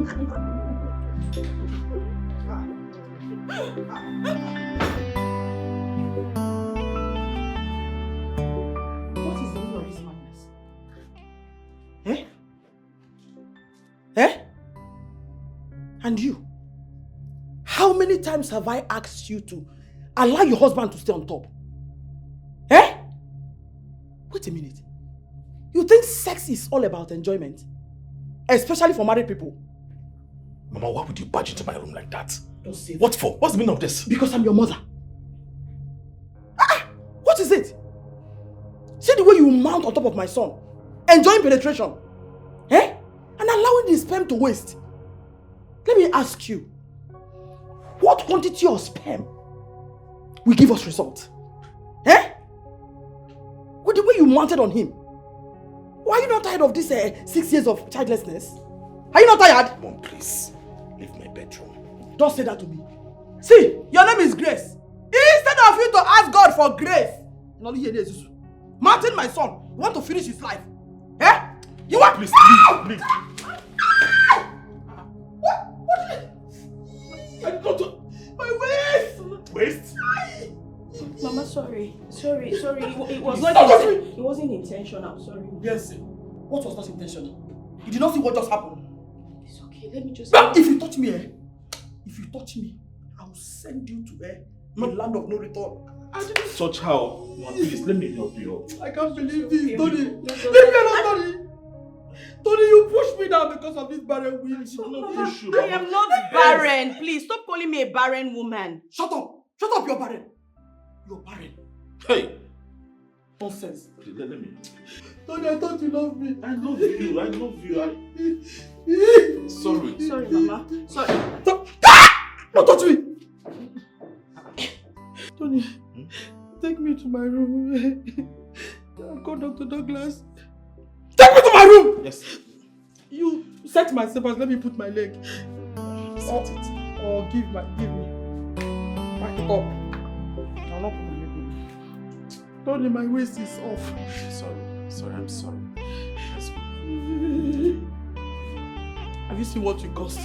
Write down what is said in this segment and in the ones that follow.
What is the meaning of this madness? Eh? Eh? And you? How many times have I asked you to allow your husband to stay on top? Eh? Wait a minute. You think sex is all about enjoyment? Especially for married people? Mama, why would you barge into my room like that? Don't say that. What for? What's the meaning of this? Because I'm your mother. What is it? See the way you mount on top of my son, enjoying penetration, eh? And allowing the sperm to waste. Let me ask you, what quantity of sperm will give us result? Eh? With the way you mounted on him, why are you not tired of this 6 years of childlessness? Are you not tired? Mom, please, leave my bedroom. Don't say that to me. See, your name is Grace. Instead of you to ask God for grace, Martin, my son, you want to finish his life. Eh? You want... Please, please. What is it? I got to... My waist! Waist? Mama, sorry. It wasn't intentional, sorry. Yes. What was not intentional? You did not see what just happened. It's okay, let me just... If you touch me, I will send you to the land of no return. I didn't touch her. Mom, please, let me help you. I can't believe this, Tony. Leave me alone, Tony. Tony, you pushed me down because of this barren woman. I am not barren. Please, stop calling me a barren woman. Shut up. Shut up, you're barren. You're barren. Hey. Nonsense. Please, let me. Tony, I thought you loved me. I love you. Sorry. Sorry, Mama. Sorry. Don't touch me. Tony, take me to my room. Call Dr. Douglas. Take me to my room! Yes. You set my slippers, let me put my leg. Set it. Or give me. Back it up. I'll not put my leg on. Tony, my waist is off. Sorry, I'm sorry. Let's go. Have you seen what you cost?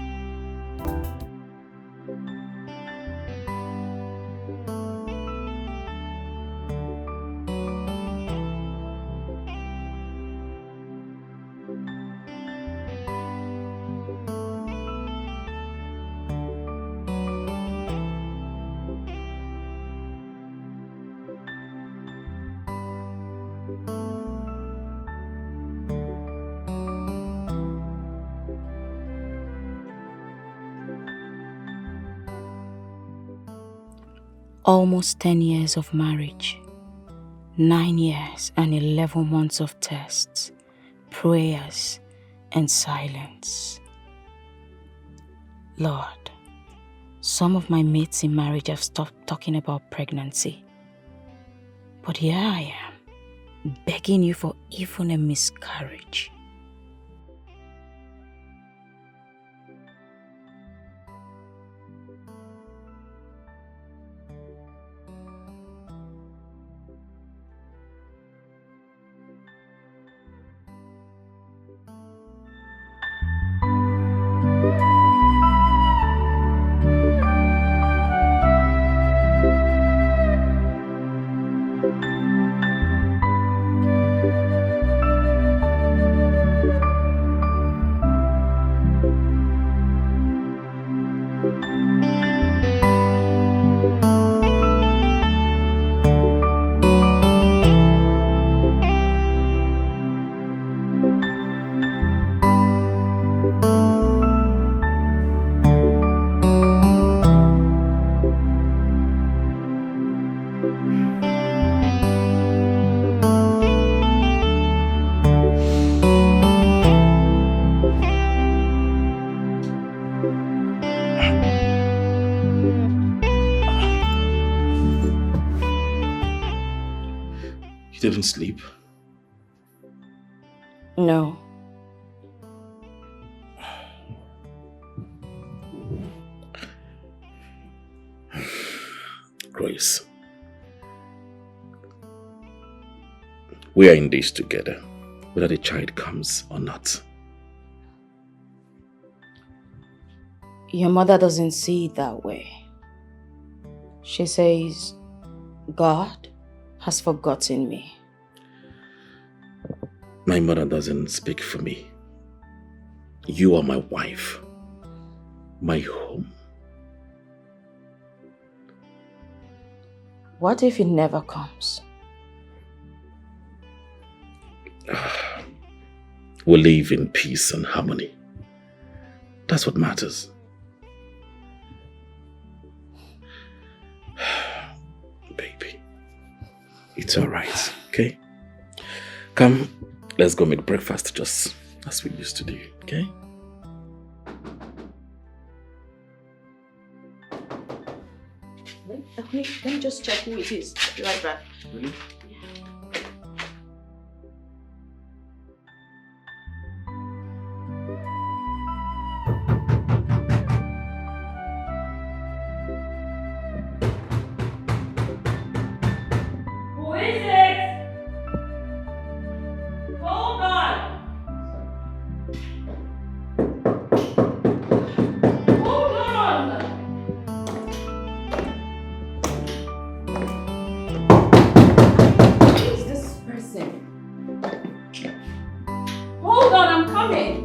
Almost 10 years of marriage, 9 years and 11 months of tests, prayers, and silence. Lord, some of my mates in marriage have stopped talking about pregnancy. But here I am, begging you for even a miscarriage. Didn't sleep? No. Grace, we are in this together, whether the child comes or not. Your mother doesn't see it that way. She says, God has forgotten me. My mother doesn't speak for me. You are my wife, my home. What if it never comes? We live in peace and harmony. That's what matters. Baby, it's alright, okay? Come, let's go make breakfast just as we used to do, okay? Let me just check who it is. Be right back. Really? Who is it? Hold on. Hold on. Who is this person? Hold on, I'm coming.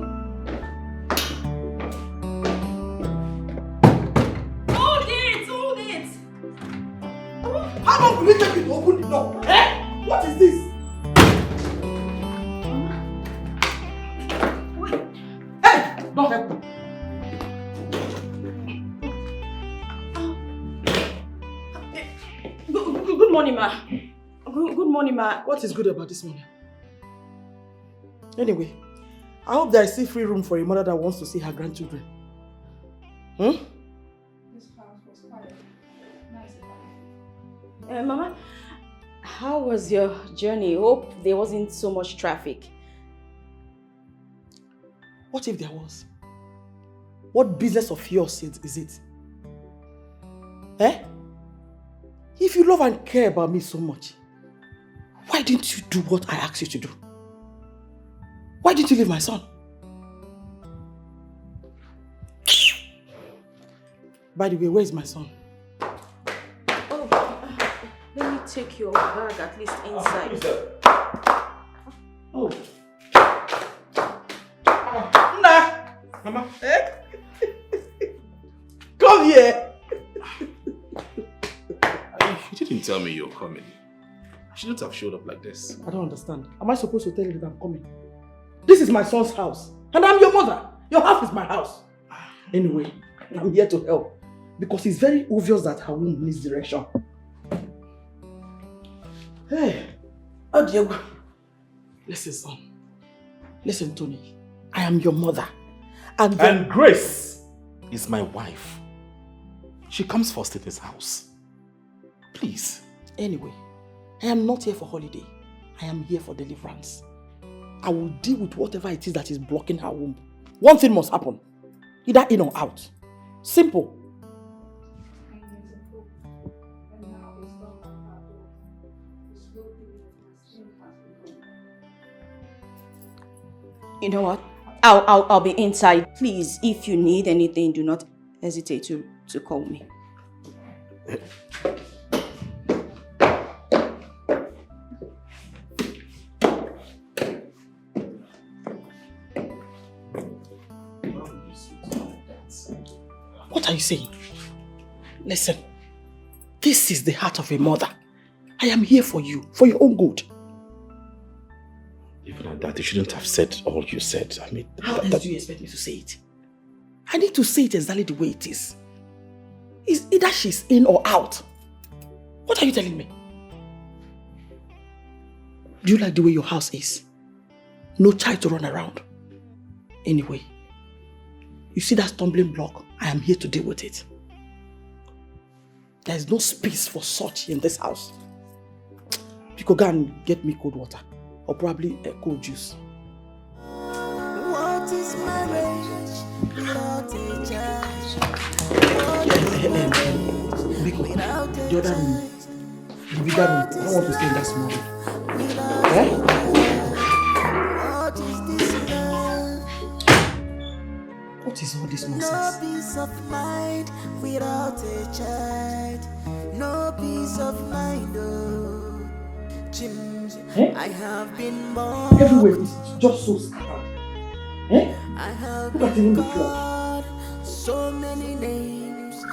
Hold it. How long will it take you to open the door? Eh? What is this? Hey! Don't help me. Good morning, ma. Good morning, ma. What is good about this morning? Anyway, I hope there is still free room for a mother that wants to see her grandchildren. Hmm? Mama, how was your journey? Hope there wasn't so much traffic. What if there was? What business of yours is it? Eh? If you love and care about me so much, why didn't you do what I asked you to do? Why didn't you leave my son? By the way, where is my son? Let me take your bag at least inside. Oh. Nah. Mama. Eh? Come here. You didn't tell me you're coming. I shouldn't have showed up like this. I don't understand. Am I supposed to tell you that I'm coming? This is my son's house. And I'm your mother. Your house is my house. Anyway, I'm here to help. Because it's very obvious that her womb needs direction. Hey. Oh, Diego. Listen, son. Listen, Tony. I am your mother. And Grace is my wife. She comes first in this house. Please. Anyway, I am not here for holiday. I am here for deliverance. I will deal with whatever it is that is blocking her womb. One thing must happen. Either in or out. Simple. You know what? I'll be inside. Please, if you need anything, do not hesitate to call me. What are you saying? Listen, this is the heart of a mother. I am here for you, for your own good. Even at that, you shouldn't have said all you said. I mean, how else do you expect me to say it? I need to say it exactly the way it is. It's either she's in or out. What are you telling me? Do you like the way your house is? No child to run around. Anyway, you see that stumbling block? I am here to deal with it. There is no space for such in this house. You could go and get me cold water. Or probably a cold juice. What is marriage? Not a judge. The other room. The bigger room. I don't want to stay in that small room. Eh? What is this love? What is all this No nonsense? peace of mind without a child. No peace of mind, oh. I have been born. Everywhere is just so scattered. I have Look at even been the floor. called so many names.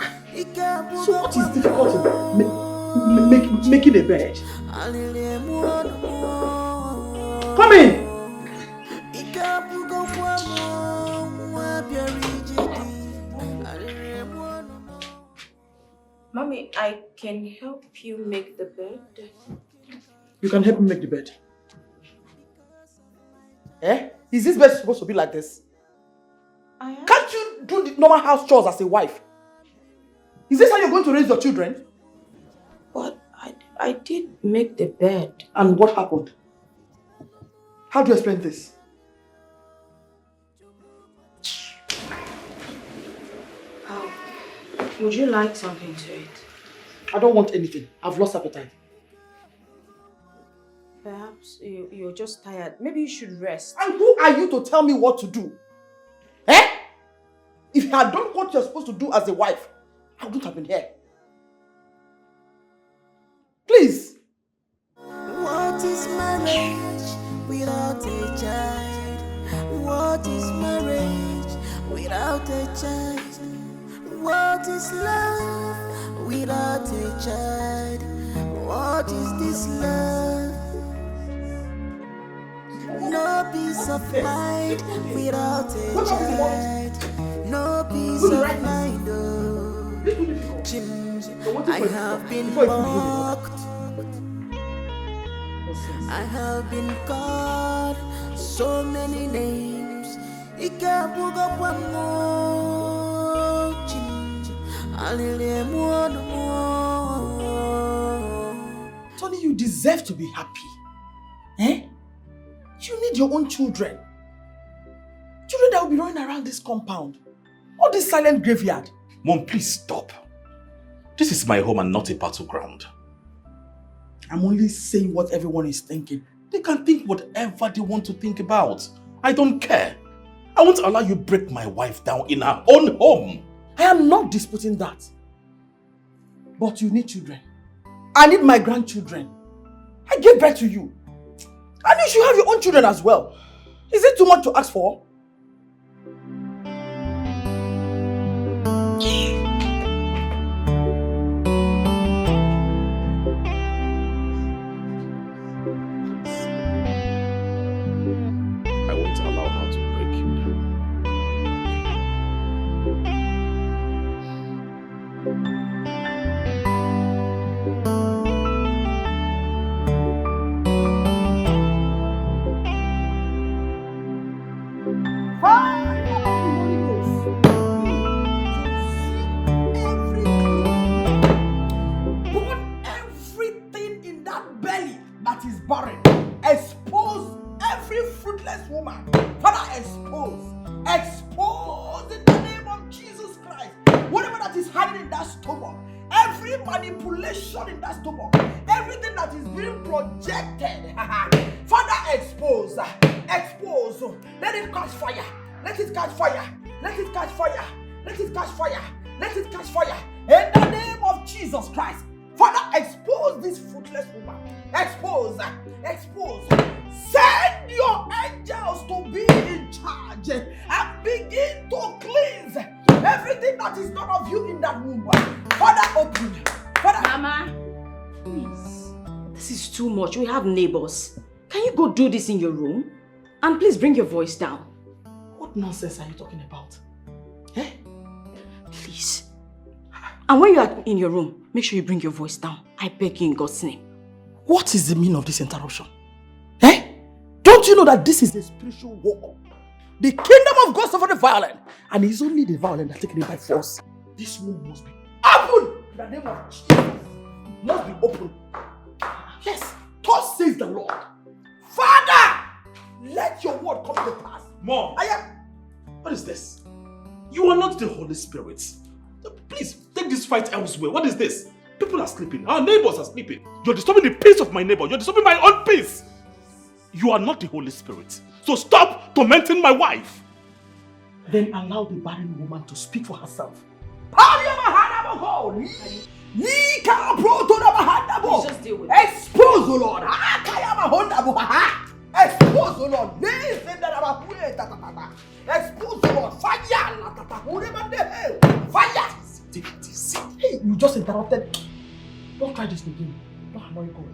So what is difficult in making a bed? Come in! Mommy, I can help you make the bed. You can help me make the bed. Is this bed supposed to be like this? Can't you do the normal house chores as a wife? Is this how you're going to raise your children? But I did make the bed. And what happened? How do you explain this? Would you like something to eat? I don't want anything. I've lost appetite. Perhaps you're just tired. Maybe you should rest. And who are you to tell me what to do? If you had done what you're supposed to do as a wife, I wouldn't have been here. Please. What is marriage without a child? What is marriage without a child? What is love without a child? What is this love? No peace of mind without a child. No peace of mind, oh. I have been mocked. I have been called so many names. Tony, you deserve to be happy. You need your own children. Children that will be running around this compound. Or this silent graveyard. Mom, please stop. This is my home and not a battleground. I'm only saying what everyone is thinking. They can think whatever they want to think about. I don't care. I won't allow you break my wife down in her own home. I am not disputing that. But you need children. I need my grandchildren. I gave birth to you. And you should have your own children as well. Is it too much to ask for? I won't allow her to break you down. Everything in that belly that is barren. Expose every fruitless woman. Father, expose. Expose in the name of Jesus Christ. Whatever that is hiding in that stomach. Every manipulation in that stomach. Everything that is being projected. Father, expose. Expose. Let it catch fire. Let it catch fire. Let it catch fire. Let it catch fire. Let it catch fire. In the name of Jesus Christ. Father, expose this fruitless woman. Expose. Expose. Send your angels to be in charge and begin to cleanse everything that is not of you in that womb. Father, open. Father. Mama, please. This is too much. We have neighbors. Can you go do this in your room? And please bring your voice down. What nonsense are you talking about? Please. And when you are in your room, make sure you bring your voice down. I beg you in God's name. What is the meaning of this interruption? Don't you know that this is a spiritual war? The kingdom of God suffered the violent, and it's only the violent that take it by force. This womb must be open in the name of Jesus. It must be open. Yes, thus says the Lord. Father, let your word come to pass. Mom, what is this? You are not the Holy Spirit. Please, take this fight elsewhere. What is this? People are sleeping. Our neighbors are sleeping. You're disturbing the peace of my neighbor. You're disturbing my own peace. You are not the Holy Spirit. So stop tormenting my wife. then allow the barren woman to speak for herself. Just deal with it. Expose, O Lord. Expose, O Lord. Expose, O Lord. Fire. Fire. Hey, you just interrupted. Don't try this again. Don't annoy God.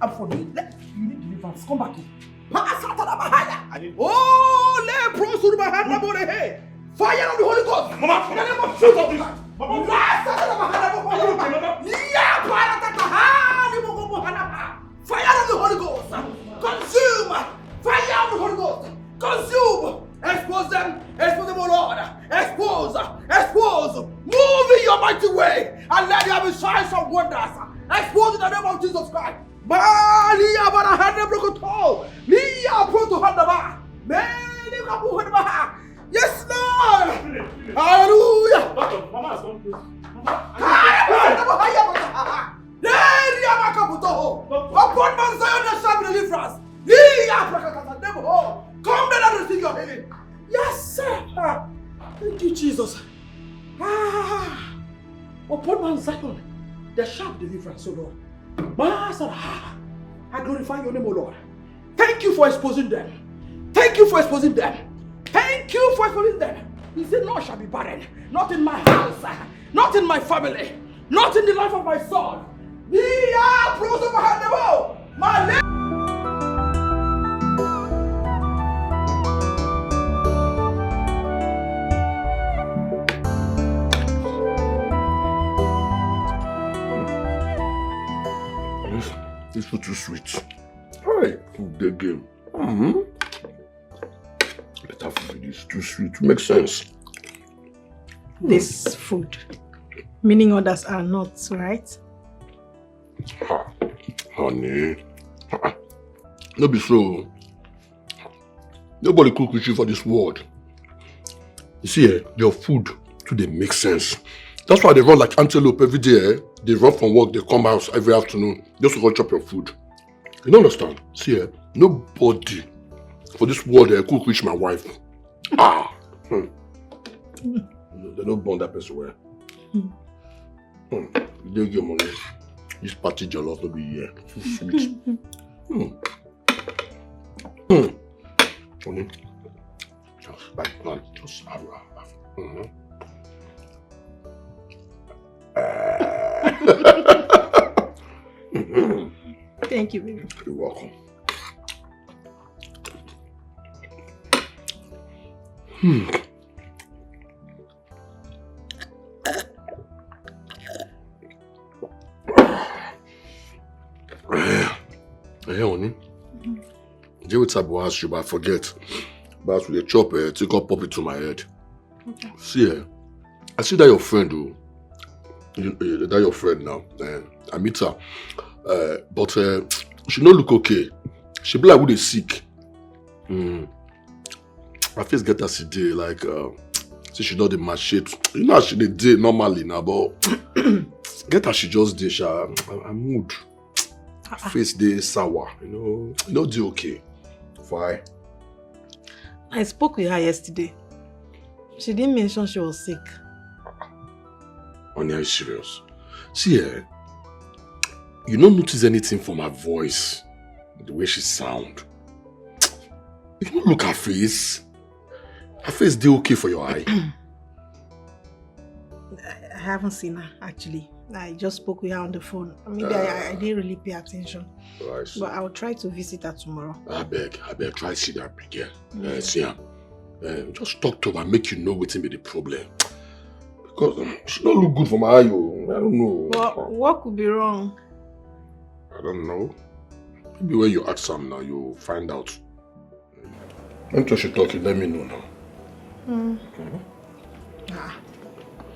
I'm for you. You need deliverance. Come back here. Oh, fire of the Holy Ghost. Mama, In the name of shut Jesus. up, please. Mama, Fire of the Holy Ghost. Consume. Fire of the Holy Ghost. Consume. Expose them. Expose them, O Lord. Expose. Expose. Move in your mighty way. And let there be signs and wonders. Expose in the name of Jesus Christ. Yes, Lord. Hallelujah. Mama has gone crazy. Upon Mount Zion there shall be deliverance. Come down and receive your healing. Yes, sir. Thank you, Jesus. Upon Mount Zion there shall be deliverance, O Lord. Master, I glorify your name, O Lord. Thank you for exposing them. Thank you for exposing them. Thank you for exposing them. He said, "None shall be barren. Not in my house, not in my family, not in the life of my son." This food too sweet. Hey, food the game. Better food is too sweet. Makes sense. This food, meaning others are not, right? Honey. No be so. Nobody cook with you for this world. You see, your food too they make sense. That's why they run like antelope every day. They run from work, they come out every afternoon just to go chop your food. You don't understand? See, nobody for this world cook reach my wife. They don't burn that person well. They give money. This party jollof will be here. So sweet. Honey, just like that, just have. Thank you, baby. You're welcome. Hey, honey. You would have asked you, but I forget. But with the chop, take up pop it to my head. Okay. See, I see that your friend, that your friend now. I meet her. But she don't look okay. She be like, who they sick? I first get her today, like, see she don't the match shape. You know how she did normally now, but get her she just did. I'm mood. Face day sour, you know do okay. Why? I spoke with her yesterday. She didn't mention she was sick. Honey, are you serious? See, you don't notice anything from her voice, the way she sound. You don't look her face. Her face did okay for your eye. I haven't seen her, actually. I just spoke with her on the phone. Maybe I didn't really pay attention. Right. But I will try to visit her tomorrow. I beg, try to see that again. See her. Just talk to her, make you know what's be the problem. Because she don't look good for my eye. I don't know. But what could be wrong? I don't know. Maybe when you ask her now, you'll find out. Until she talk, you let me know now.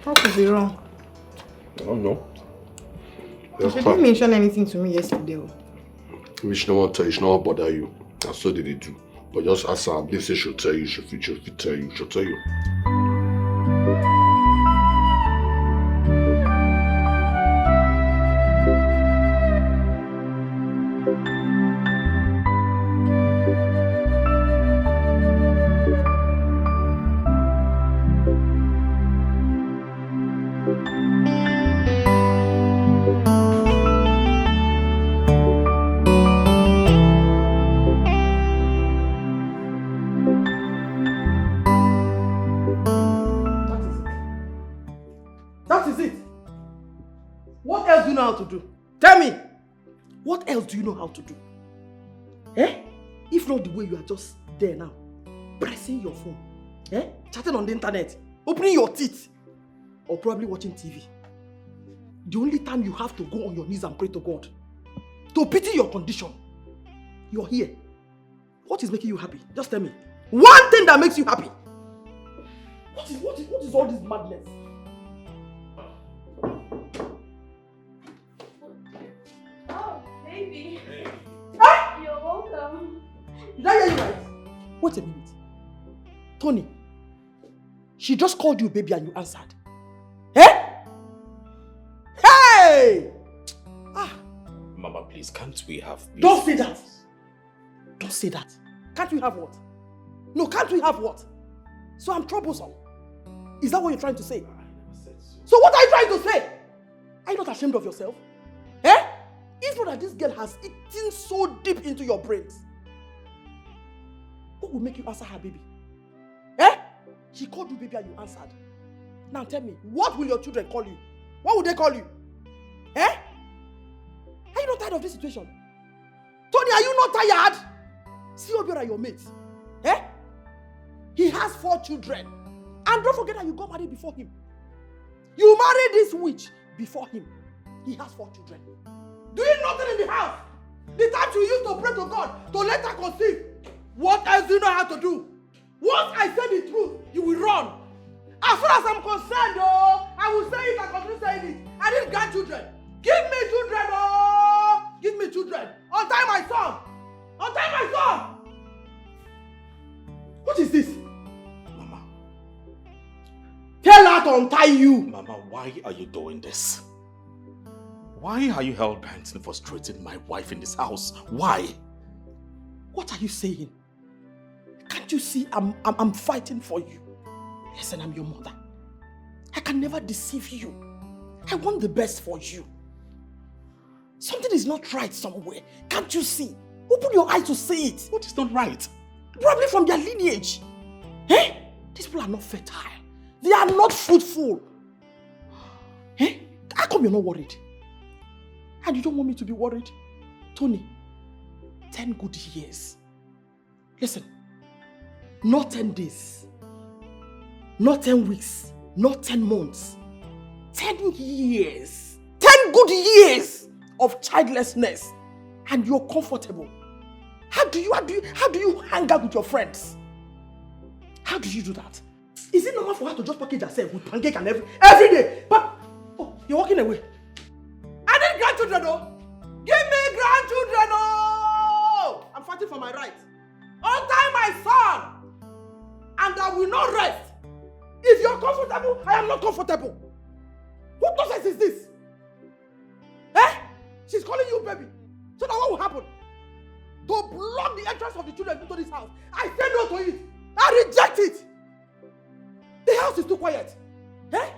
What could be wrong? I don't know. She didn't mention anything to me yesterday. Maybe she don't want to tell you, she don't want to bother you. That's what they do. But just ask her, they say she'll tell you, she'll tell you. you know how to do? Tell me. What else do you know how to do? Eh? If not the way you are just there now, pressing your phone, chatting on the internet, opening your teeth, or probably watching TV. The only time you have to go on your knees and pray to God, to pity your condition, you're here. What is making you happy? Just tell me. One thing that makes you happy. What is all this madness? Oh, baby. Hey. Ah! You're welcome. Did I hear you right? Wait a minute. Tony, she just called you baby and you answered. Eh? Hey! Ah! Mama, please, can't we have peace? Don't say that. Don't say that. Can't we have what? No, can't we have what? So I'm troublesome. Is that what you're trying to say? I never said so. So what are you trying to say? Are you not ashamed of yourself? Eh? If not that this girl has eaten so deep into your brains, what will make you answer her baby? Eh? She called you baby and you answered. Now tell me, what will your children call you? What will they call you? Eh? Are you not tired of this situation? Tony, are you not tired? See Obiora, your mate. Eh? He has 4 children. And don't forget that you got married before him. You married this witch before him. He has 4 children. Doing nothing in the house. The time you used to pray to God to let her conceive. What else do you know how to do? Once I say the truth, you will run. As far as I'm concerned, I will say it and continue saying it. I need grandchildren. Give me children, give me children. Untie my son. Untie my son. What is this? Mama. Tell her to untie you. Mama, why are you doing this? Why are you hell-bent and frustrating my wife in this house? Why? What are you saying? Can't you see I'm fighting for you? Listen, I'm your mother. I can never deceive you. I want the best for you. Something is not right somewhere. Can't you see? Open your eyes to see it. What is not right? Probably from their lineage. Eh? These people are not fertile. They are not fruitful. Eh? How come you're not worried? And you don't want me to be worried? Tony, 10 good years. Listen, not 10 days, not 10 weeks, not 10 months. 10 years. 10 good years of childlessness. And you're comfortable. How do you hang out with your friends? How do you do that? Is it normal for her to just package herself with pancake and every day? But, oh, you're walking away. I need grandchildren, oh! Give me grandchildren, oh! I'm fighting for my rights. Untie my son! And I will not rest. If you're comfortable, I am not comfortable. What nonsense is this? Eh? She's calling you baby. So now what will happen? To block the entrance of the children into this house. I say no to it. I reject it. The house is too quiet. Eh?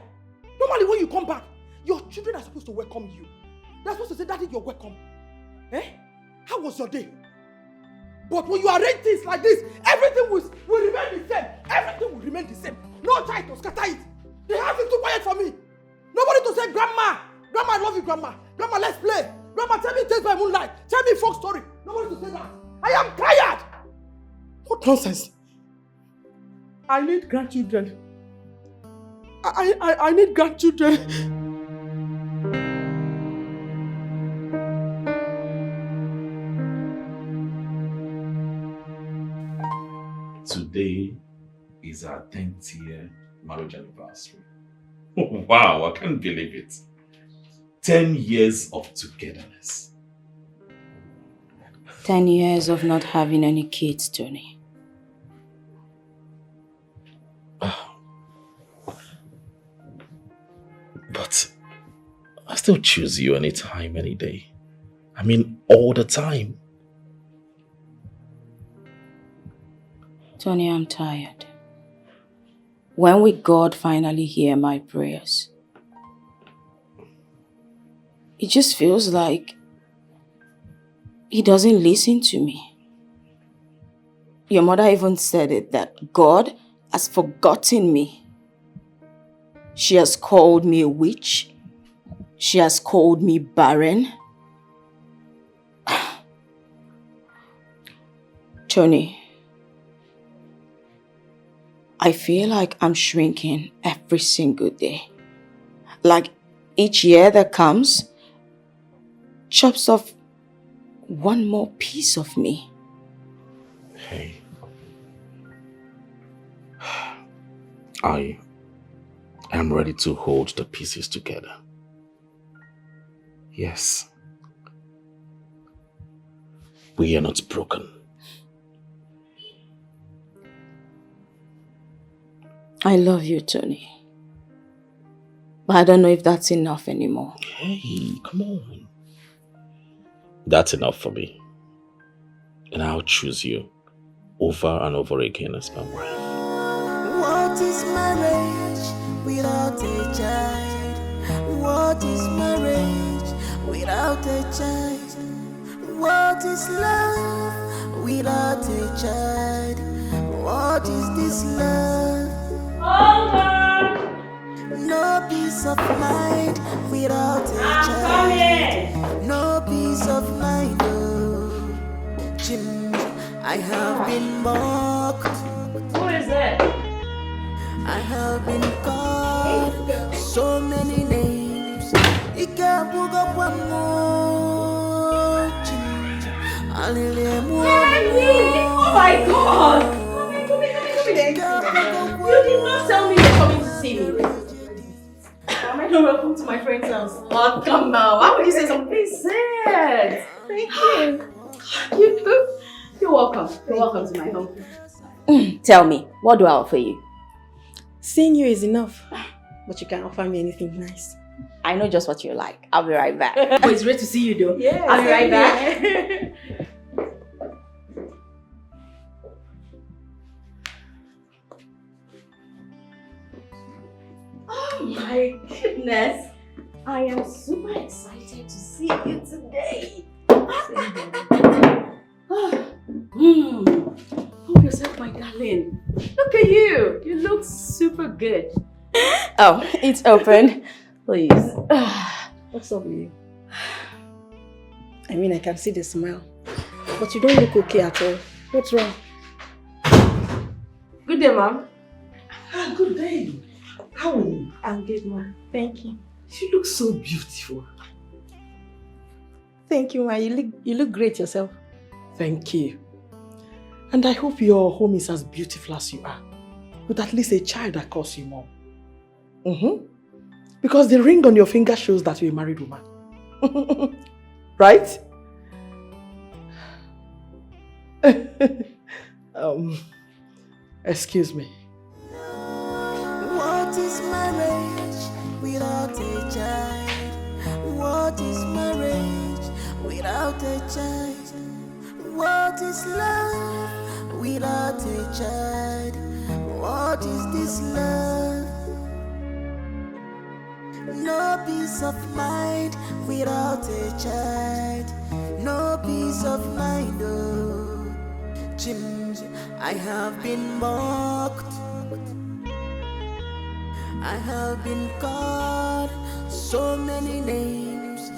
Normally when you come back, your children are supposed to welcome you. They're supposed to say, Daddy, you're welcome. Eh? How was your day? But when you arrange things like this, everything will remain the same. Everything will remain the same. No child to scatter it. The house is too quiet for me. Nobody to say, Grandma, Grandma, I love you, Grandma. Grandma, let's play. Grandma, tell me Tales by Moonlight. Tell me folk story. Nobody to say that. I am tired. What nonsense. I need grandchildren. I need grandchildren. Today is our 10th year marriage anniversary. Wow, I can't believe it. 10 years of togetherness. 10 years of not having any kids, Tony. But I still choose you anytime, any day. I mean, all the time. Tony, I'm tired. When will God finally hear my prayers? It just feels like He doesn't listen to me. Your mother even said it, that God has forgotten me. She has called me a witch. She has called me barren. Tony, I feel like I'm shrinking every single day. Like each year that comes chops off one more piece of me. Hey. I am ready to hold the pieces together. Yes. We are not broken. I love you, Tony. But I don't know if that's enough anymore. Hey, come on. That's enough for me. And I'll choose you over and over again as my wife. What is marriage without a child? What is marriage without a child? What is love without a child? What is this love? No peace of mind without a child. No peace of mind. Oh, I have been mocked. Who is it? I have been called so many names. Oh my God! Come here. You did not tell me you're coming to see me. Am I not welcome to my friend's house? Oh, come now. Why would you say something? Please say it. Thank you. You're welcome. You're welcome to my home. Tell me, what do I offer you? Seeing you is enough, but you can't offer me anything nice. I know just what you like. I'll be right back. Oh, it's great to see you though. Yes, I'll be right back. Oh my goodness. I am super excited to see you today. Help yourself, my darling. Look at you. You look super good. Oh, it's open. Please. What's up with you? I mean, I can see the smile, but you don't look okay at all. What's wrong? Good day, Mom. Good day. How are you? I'm good, Mom. Thank you. You look so beautiful. Thank you, Ma. You look great yourself. Thank you. And I hope your home is as beautiful as you are, with at least a child that calls you mom. Because the ring on your finger shows that you're a married woman. Right? Excuse me. What is marriage without a child? What is marriage without a child? What is love without a child? What is this love? No peace of mind without a child. No peace of mind. Oh, I have been mocked. I have been called so many names.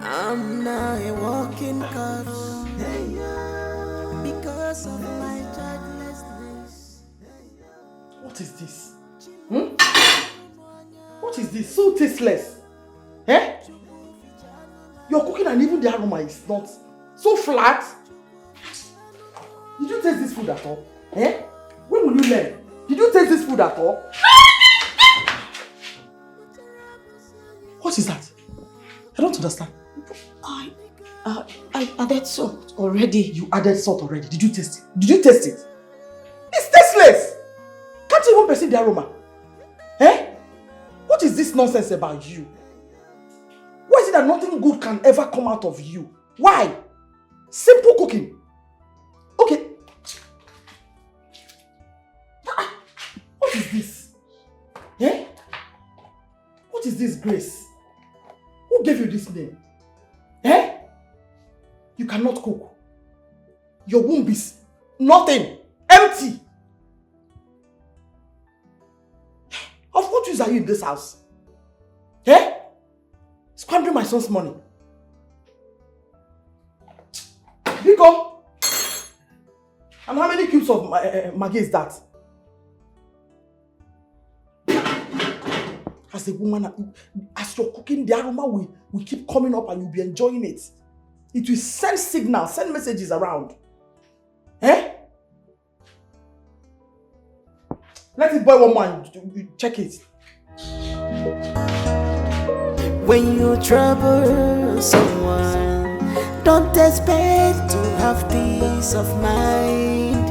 I'm now a walking corpse because of my childlessness. What is this? What is this? So tasteless. Eh? You're cooking and even the aroma is not so flat. Did you taste this food at all? Eh? When will you learn? Did you taste this food at all? What is that? I don't understand. I added salt already. You added salt already. Did you taste it? Did you taste it? It's tasteless. Can't you even perceive the aroma? Eh? What is this nonsense about you? Why is it that nothing good can ever come out of you? Why? Simple cooking. Okay. What is this? Eh? is this, Grace? Who gave you this name? Eh? You cannot cook. Your womb is nothing. Empty. Of what use are you in this house? Eh? Squandering my son's money. Biko. And how many cubes of Maggi is that? As a woman, as you're cooking, the aroma will keep coming up and you'll be enjoying it. It will send signals, send messages around. Eh? Let it boil one more, check it. When you trouble someone, don't expect to have peace of mind.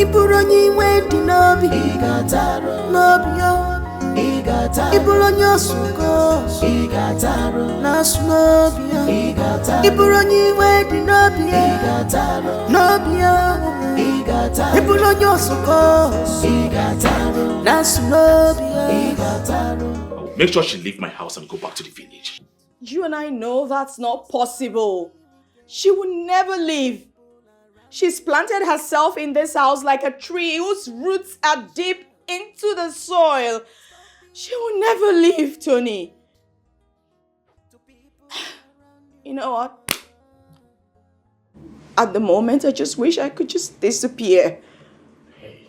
Iburonyi wedi nobi, igataro nobi yo. Iburonyi suko, igataro nasnobi yo. Iburonyi wedi nobi, igataro nobi yo. Iburonyi suko, igataro nasnobi yo. Make sure she leave my house and go back to the village. You and I know that's not possible. She will never leave. She's planted herself in this house like a tree whose roots are deep into the soil. She will never leave, Tony. You know what? At the moment, I just wish I could just disappear. Hey,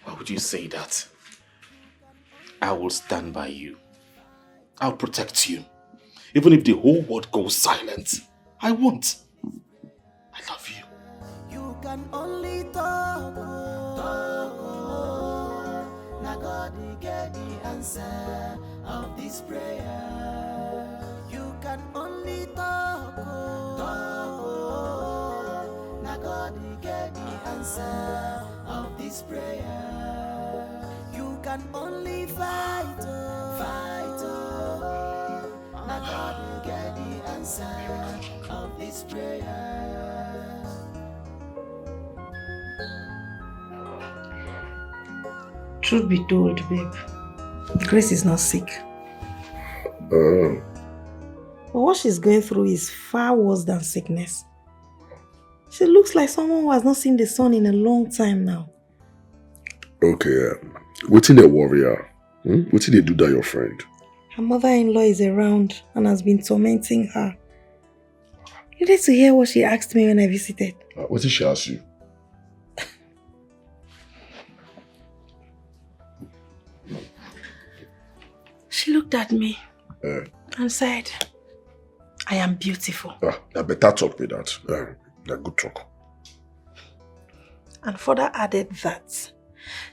why would you say that? I will stand by you. I'll protect you. Even if the whole world goes silent, I won't. I love you. You can only talk. Now God will get the answer of this prayer. You can only talk. Now God will get the answer of this prayer. You can only fight. Now God will get the answer of this prayer. Truth be told, babe, Grace is not sick. But what she's going through is far worse than sickness. She looks like someone who has not seen the sun in a long time now. Okay, what in a warrior? What did they do that, your friend? Her mother-in-law is around and has been tormenting her. You need to hear what she asked me when I visited. What did she ask you? She looked at me and said, I am beautiful. I better talk with that. That good talk. And further added that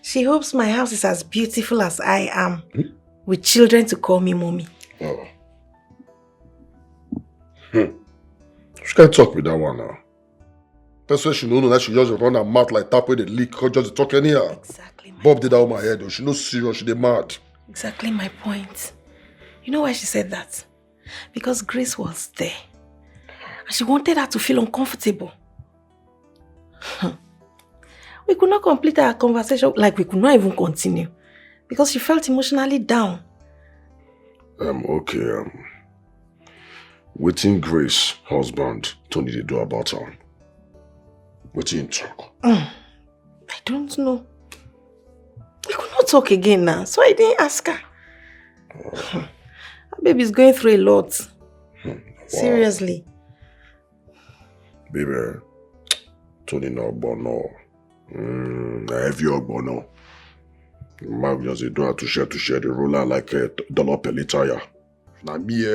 she hopes my house is as beautiful as I am, with children to call me mommy. Oh. She can't talk with that one now. That's why she know that she just run her mouth like tap with the leak, just talk anyhow. Exactly. Bob did that on my head though. She no serious, she dey mad. Exactly my point. You know why she said that? Because Grace was there. And she wanted her to feel uncomfortable. We could not complete our conversation, like we could not even continue. Because she felt emotionally down. Okay, waiting Grace, husband, Tony they do about her. Waiting talk. I don't know. We could not talk again now, so I didn't ask her. Her baby's going through a lot. Wow. Seriously. Baby, Tony no bono. I have your bono. Mag just do her to share the roller like a dollar per liter. If not me,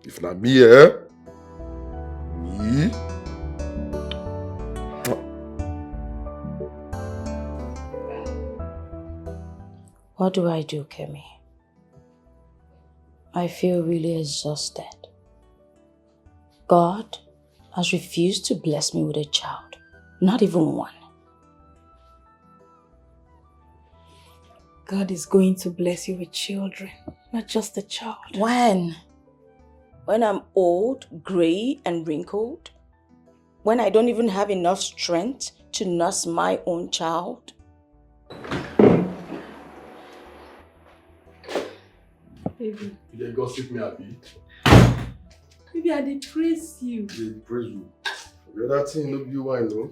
If not me, Me? What do I do, Kemi? I feel really exhausted. God has refused to bless me with a child. Not even one. God is going to bless you with children, not just a child. When? When I'm old, grey and wrinkled? When I don't even have enough strength to nurse my own child? Baby. You dey gossip me, Abi? Baby, I dey praise you. They praise you. The other thing, no be why, no?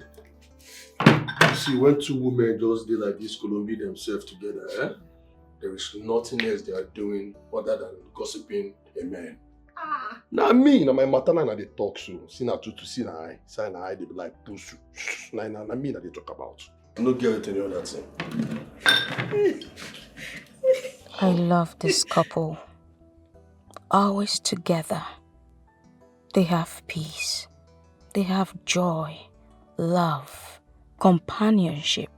See, when two women just did like this, Colombia themselves together, there is nothing else they are doing other than gossiping a man. Now me, now my matana na they talk so. See na to see na I, say na I they be like push. Na me na they talk about. No get any other thing. I love this couple. Always together. They have peace. They have joy, love, companionship.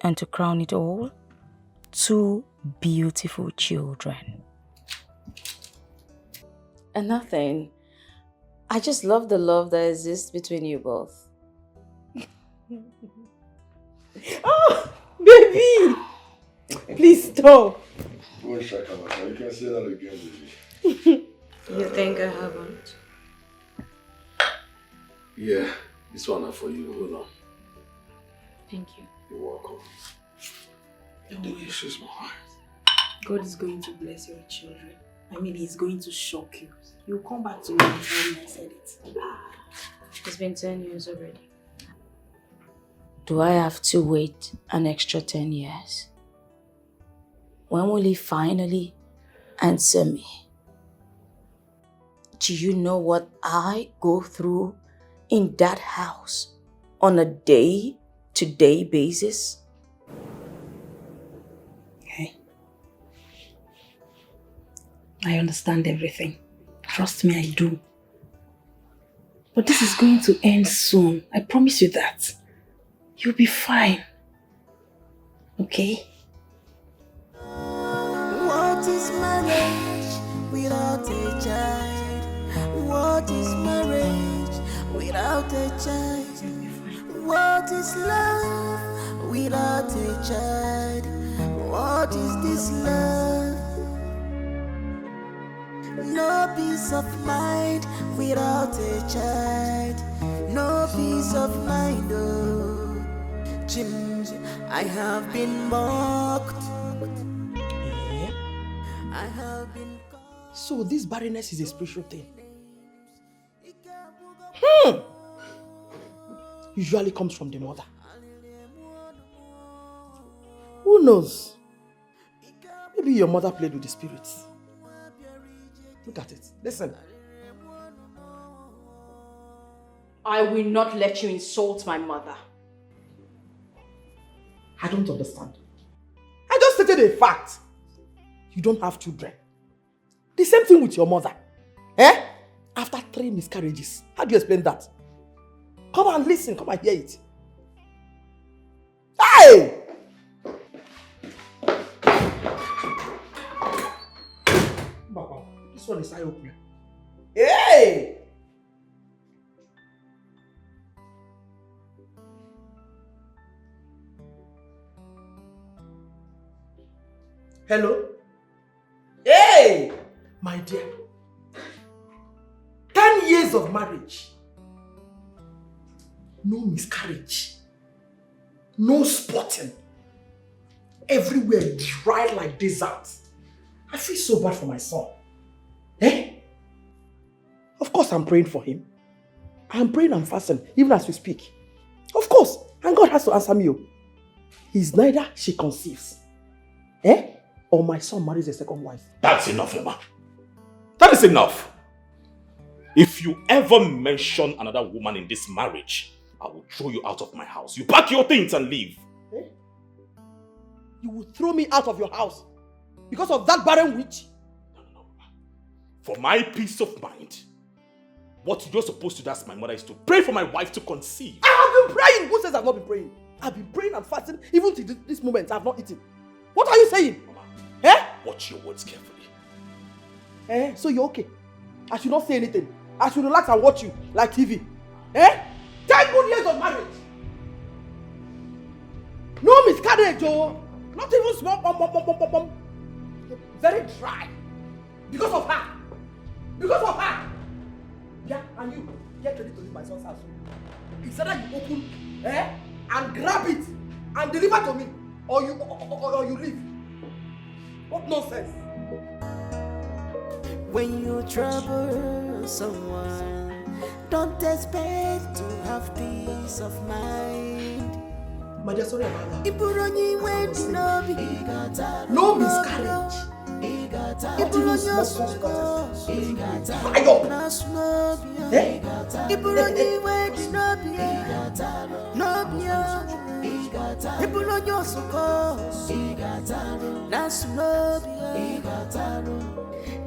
And to crown it all, 2 beautiful children. And nothing. I just love the love that exists between you both. Oh, baby! Please stop. You can say that again, baby. You think I haven't? Yeah, this one is for you. Hold on. Thank you. You're welcome. Delicious, my heart. God is going to bless your children. I mean, he's going to shock you. You'll come back to me and tell me I said it. It's been 10 years already. Do I have to wait an extra 10 years? When will he finally answer me? Do you know what I go through in that house on a day-to-day basis? Okay. I understand everything. Trust me, I do. But this is going to end soon. I promise you that. You'll be fine. Okay? What is marriage without a child? What is marriage without a child? What is love without a child? What is this love? No peace of mind without a child. No peace of mind, oh. I have been mocked. I have been called. So this barrenness is a spiritual thing. Usually comes from the mother. Who knows? Maybe your mother played with the spirits. Look at it. Listen. I will not let you insult my mother. I don't understand. I just stated a fact. You don't have children. The same thing with your mother. After 3 miscarriages. How do you explain that? Come and listen. Come and hear it. Hey! Baba, this one is eye opener. Hey! Hello? Hey! My dear. 10 years of marriage. No miscarriage. No spotting. Everywhere dry like desert. I feel so bad for my son. Of course I'm praying for him. I'm praying and fasting even as we speak. Of course. And God has to answer me. He's neither she conceives. Or my son marries a second wife. That's enough, Emma. That is enough. If you ever mention another woman in this marriage, I will throw you out of my house. You pack your things and leave. You will throw me out of your house because of that barren witch? No. For my peace of mind, what you're supposed to do as my mother is to pray for my wife to conceive. I have been praying. Who says I've not been praying? I've been praying and fasting even to this moment. I've not eaten. What are you saying? Mama, watch your words carefully. So you're okay? I should not say anything. I should relax and watch you like TV. 10 good years of marriage. No miscarriage, oh. Not even small. Very dry. Because of her. Yeah, and you get ready to leave my son's house. It's either you open and grab it and deliver to me, or you leave. What nonsense. When you trouble someone, don't expect to have peace of mind. My dear, sorry about that. No miscarriage.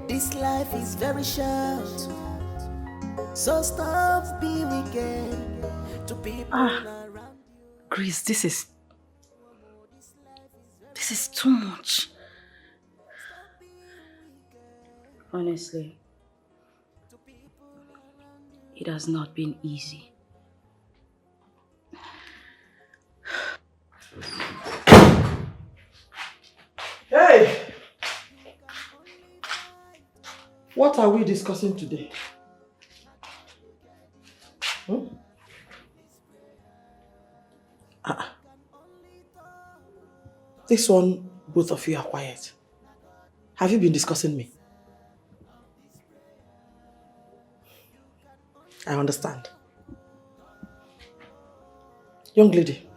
This life is very short, so stop being wicked to people around. Grace, this is too much. Honestly, it has not been easy. Hey! What are we discussing today? This one, both of you are quiet. Have you been discussing me? I understand. Young lady,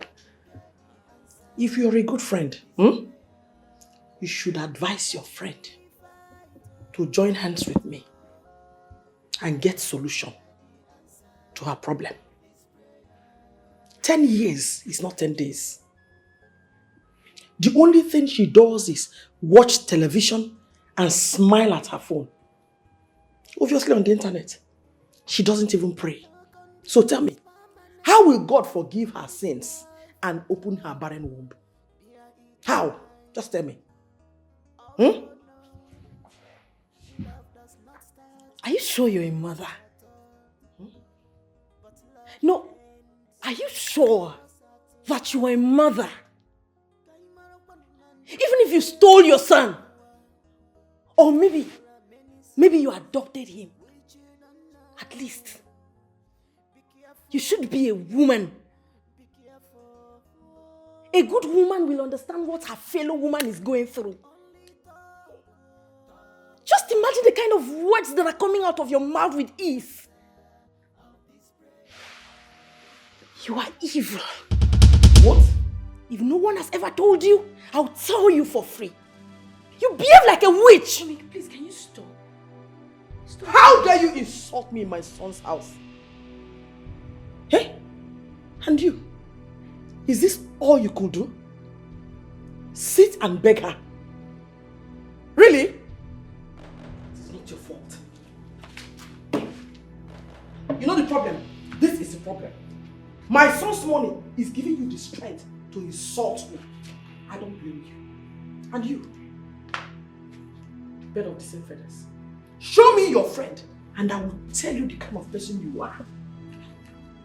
if you're a good friend, you should advise your friend to join hands with me and get solution to her problem. 10 years is not 10 days. The only thing she does is watch television and smile at her phone. Obviously on the internet. She doesn't even pray. So tell me, how will God forgive her sins and open her barren womb? How? Just tell me. Are you sure you're a mother? No, are you sure that you are a mother? Even if you stole your son, or maybe you adopted him, at least you should be a woman. A good woman will understand what her fellow woman is going through. Just imagine the kind of words that are coming out of your mouth with ease. You are evil. What? If no one has ever told you, I'll tell you for free. You behave like a witch. Mommy, please, can you stop? Stop. How dare you insult me in my son's house? Hey? And you? Is this all you could do? Sit and beg her? Really? It is not your fault. You know the problem? This is the problem. My son's money is giving you the strength to insult me. I don't blame you. And you? Bird of the same feathers. Show me your friend and I will tell you the kind of person you are.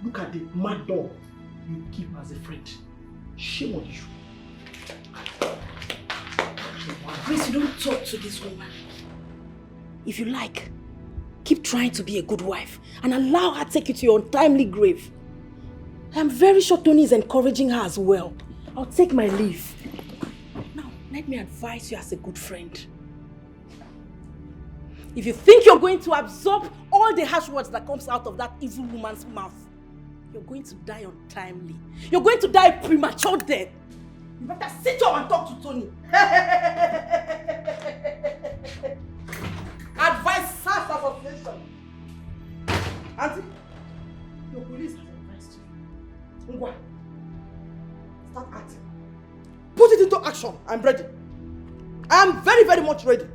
Look at the mad dog you keep as a friend. Shame on you. Grace, you don't talk to this woman. If you like, keep trying to be a good wife and allow her to take you to your untimely grave. I'm very sure Tony is encouraging her as well. I'll take my leave. Now, let me advise you as a good friend. If you think you're going to absorb all the harsh words that comes out of that evil woman's mouth, you're going to die untimely. You're going to die premature death. You better sit up and talk to Tony. Advice Staff Association. Auntie, your police has advised you. Ngwa, start acting. Put it into action. I'm ready. I am very, very much ready.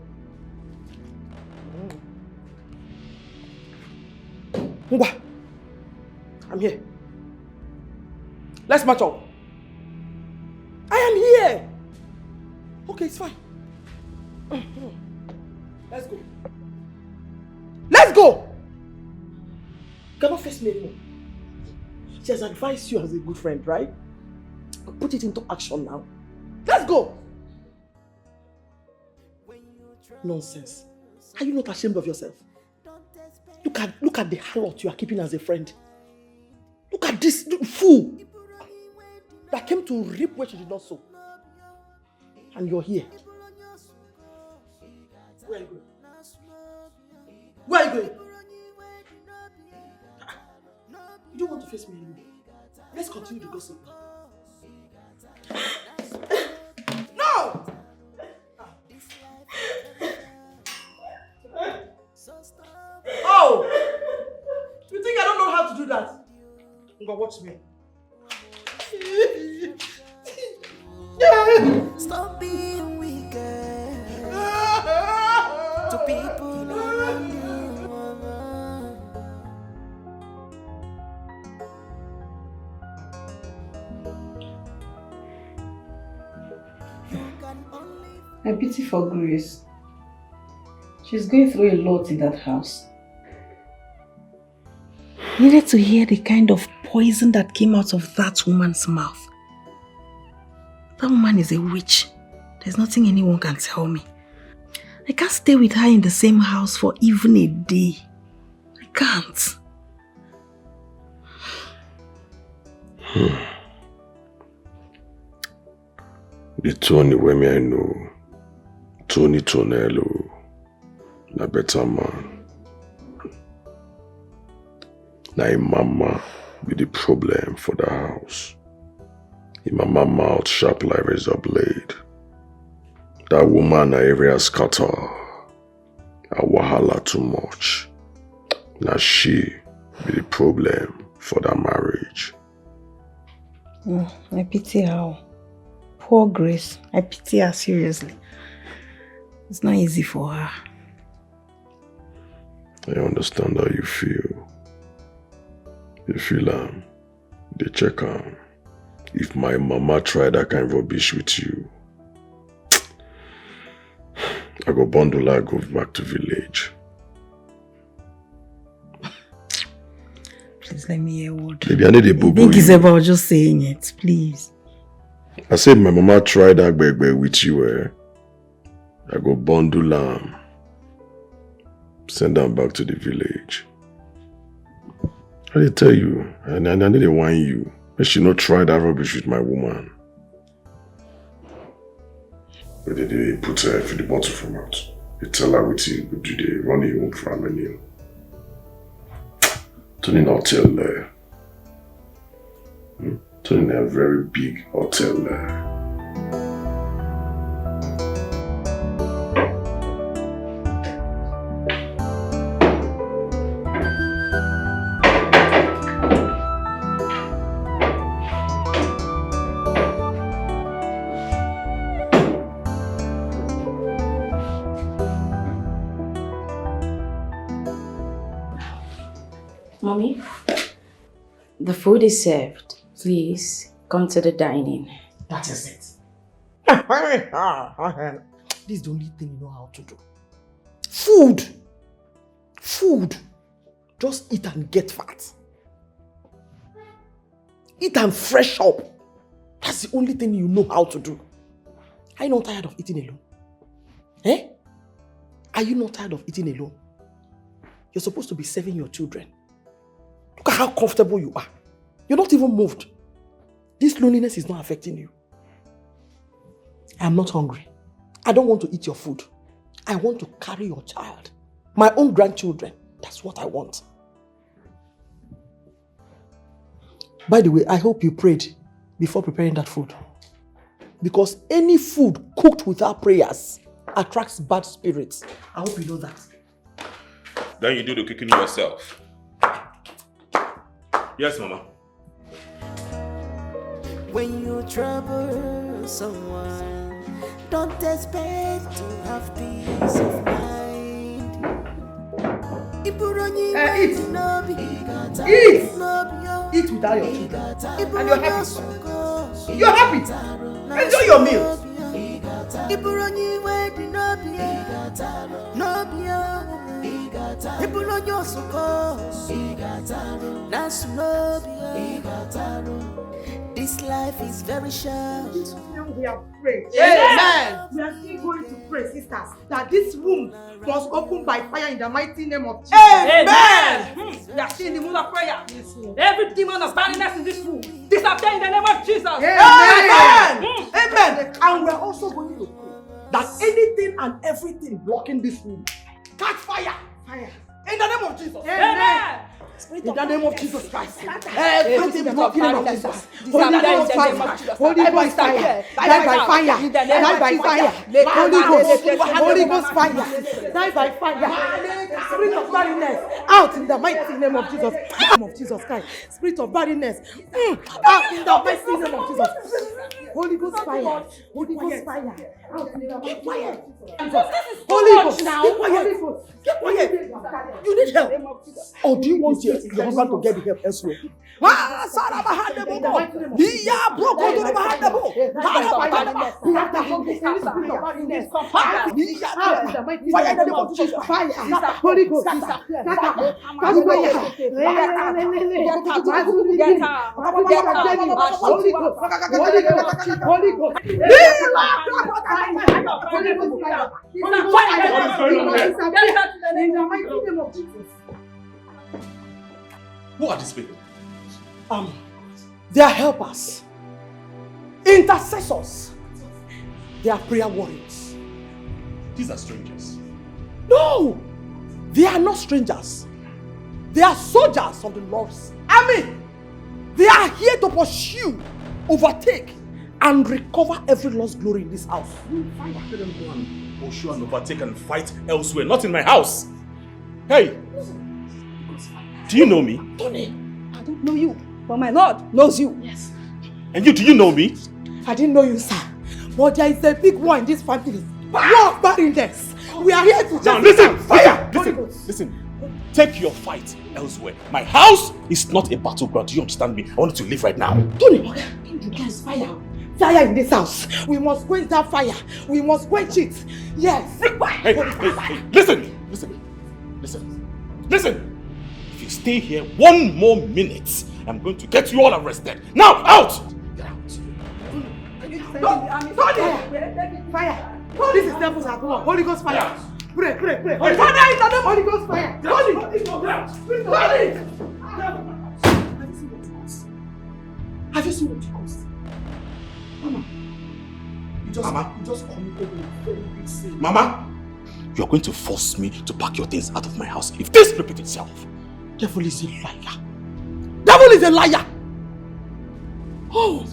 Ngwa, I'm here. Let's match up. I am here. Okay, it's fine. Let's go. Let's go! You cannot face me anymore. She has advised you as a good friend, right? Put it into action now. Let's go! Nonsense. Are you not ashamed of yourself? Look at the harlot you are keeping as a friend. Look at this fool that came to reap where she did not sow. And you're here. Where are you going? Where are you going? You don't want to face me anymore. Let's continue the gossip. No! Oh! You think I don't know how to do that? Go watch me. Stop being wicked to people around you. I pity for Grace. She's going through a lot in that house. You needed to hear the kind of poison that came out of that woman's mouth. That woman is a witch. There's nothing anyone can tell me. I can't stay with her in the same house for even a day. I can't. The Tony wey me I know, Tony Tonello, na better man. Na him mama be the problem for the house. Him mama mouth sharp like razor blade. That woman na area scatter. A wahala too much. Na she be the problem for that marriage. I pity her. Poor Grace. I pity her seriously. It's not easy for her. I understand how you feel. You feel they check if my mama tried that kind of rubbish with you, I go bundle her, go back to village. Please let me hear a word. Maybe I need a boo-boo. I think it's about just saying it, please. I said my mama tried that baby with you, I go bundle her, send her back to the village. I did tell you, and I need to warn you. I should not try that rubbish with my woman. But they put her in the bottle from out. They tell her what you do, they run your own family. Tony in a hotel there. Tony in a very big hotel there. Mommy, the food is served. Please come to the dining. That is it. This is the only thing you know how to do. Food. Food. Just eat and get fat. Eat and fresh up. That's the only thing you know how to do. Are you not tired of eating alone? Eh? Are you not tired of eating alone? You're supposed to be serving your children. Look at how comfortable you are. You're not even moved. This loneliness is not affecting you. I'm not hungry. I don't want to eat your food. I want to carry your child. My own grandchildren. That's what I want. By the way, I hope you prayed before preparing that food. Because any food cooked without prayers attracts bad spirits. I hope you know that. Then you do the cooking yourself. Yes, Mama. When you trouble someone, don't expect to have peace of mind. Eat! Eat! Eat without your children. And you're happy. You're happy. Enjoy your meals. This life is very short. We are praying. Amen. We are still going to pray, sisters, that this womb must open by fire in the mighty name of Jesus. Amen. We are still in the mood of prayer. Every demon of barrenness in this womb disappear in the name of Jesus. Amen. Amen. And we are also going to pray that anything and everything blocking this womb catch fire. Fire. In the name of Jesus. Amen. In the name of Jesus Christ. Everything blocking in the name of Jesus. Holy Ghost fire. Holy Ghost fire. Die by fire. Die by fire. Holy Ghost fire. Die by fire. Spirit of barrenness. Out in the mighty name of Jesus. Name of Jesus Christ. Spirit of barrenness. Out in the mighty name of Jesus. Holy Ghost fire. Holy Ghost fire. Out in the mighty name of Jesus. Holy Ghost now. Keep quiet. You need help. Or do you want your husband to get the help elsewhere? Holy Ghost. Who are these people? They are helpers, intercessors. They are prayer warriors. These are strangers. No, they are not strangers. They are soldiers of the Lord's army. They are here to pursue, overtake, and recover every lost glory in this house. Let them go and pursue and overtake and fight elsewhere, not in my house. Hey! Do you know me? Tony, I don't know you, but my Lord knows you. Yes. And you, do you know me? I didn't know you, sir. But there is a big war in this family. War of barrenness. We are here to now listen! Fire! Listen. Take your fight elsewhere. My house is not a battleground. Do you understand me? I want you to leave right now. Tony, there's fire. Fire in this house. We must quench that fire. We must quench it. Yes. Hey, listen. If you stay here one more minute, I'm going to get you all arrested. Now, out! Get out. Fire. This is devil's at work. Holy Ghost fire. Pray. Father, in the name Holy Ghost fire. Have you seen what it costs? Mama, you just committed a very big sin. Mama, you're going to force me to pack your things out of my house if this repeats itself. Devil is a liar. Devil is a liar. Oh,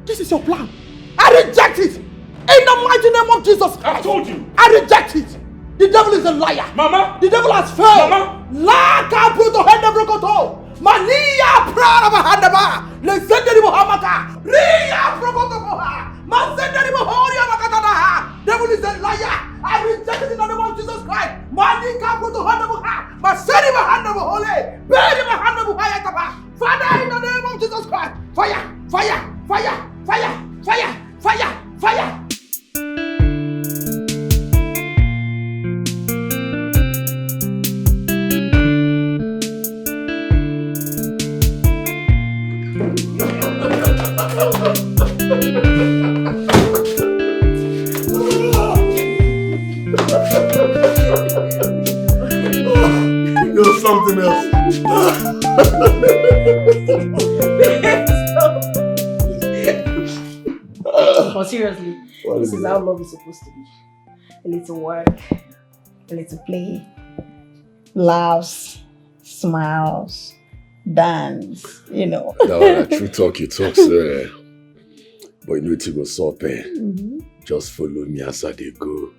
this is your plan. I reject it. In the mighty name of Jesus Christ. I told you. I reject it. The devil is a liar. Mama. The devil has failed. Mama. Laka bruto hende brokoto. Mania prada bahandaba. Le senderi mohamaka. Ria brokoto boha. Masenderi mohoria makatana. Devil is a liar. I reject it in the name of Jesus Christ. Manika bruto hende boha. Maseri bahanda bohole. Beri bahanda bohaya tapa. Father, in the name of Jesus Christ. Fire. Fire. Fire. Fire. Fire. Fire. Fire. You're something else. But seriously, this is how love is supposed to be. A little work, a little play, laughs, smiles, dance, you know. That one, true talk you talk, sir. But you know it go stop, eh? Just follow me as I dey go.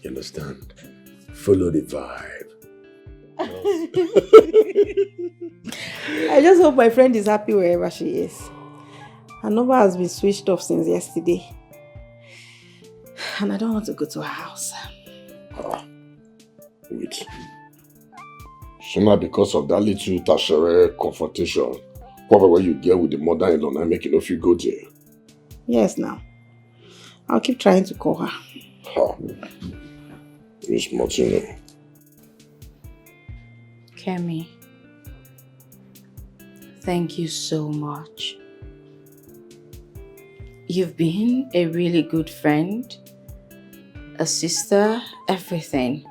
You understand? Follow the vibe. I just hope my friend is happy wherever she is. Her number has been switched off since yesterday. And I don't want to go to her house. Wait. So now because of that little tertiary confrontation, probably what you get with the mother-in-law now make you no feel go there. Yes, now. I'll keep trying to call her. Miss Martina. Kemi, thank you so much. You've been a really good friend, a sister, everything.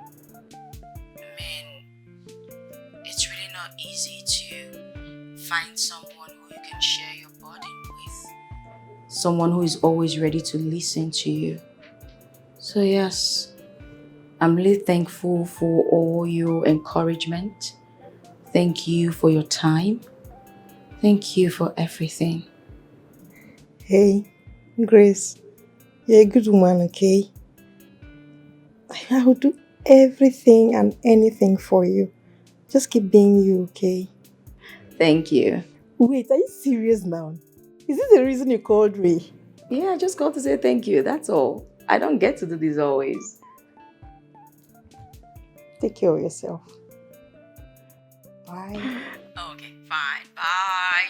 It's really not easy to find someone who you can share your burden with. Someone who is always ready to listen to you. So yes, I'm really thankful for all your encouragement. Thank you for your time. Thank you for everything. Hey, Grace, you're a good woman, okay? I will do everything and anything for you. Just keep being you, okay? Thank you. Wait, are you serious now? Is this the reason you called me? Yeah, I just got to say thank you, that's all. I don't get to do this always. Take care of yourself. Bye. Okay, fine. Bye.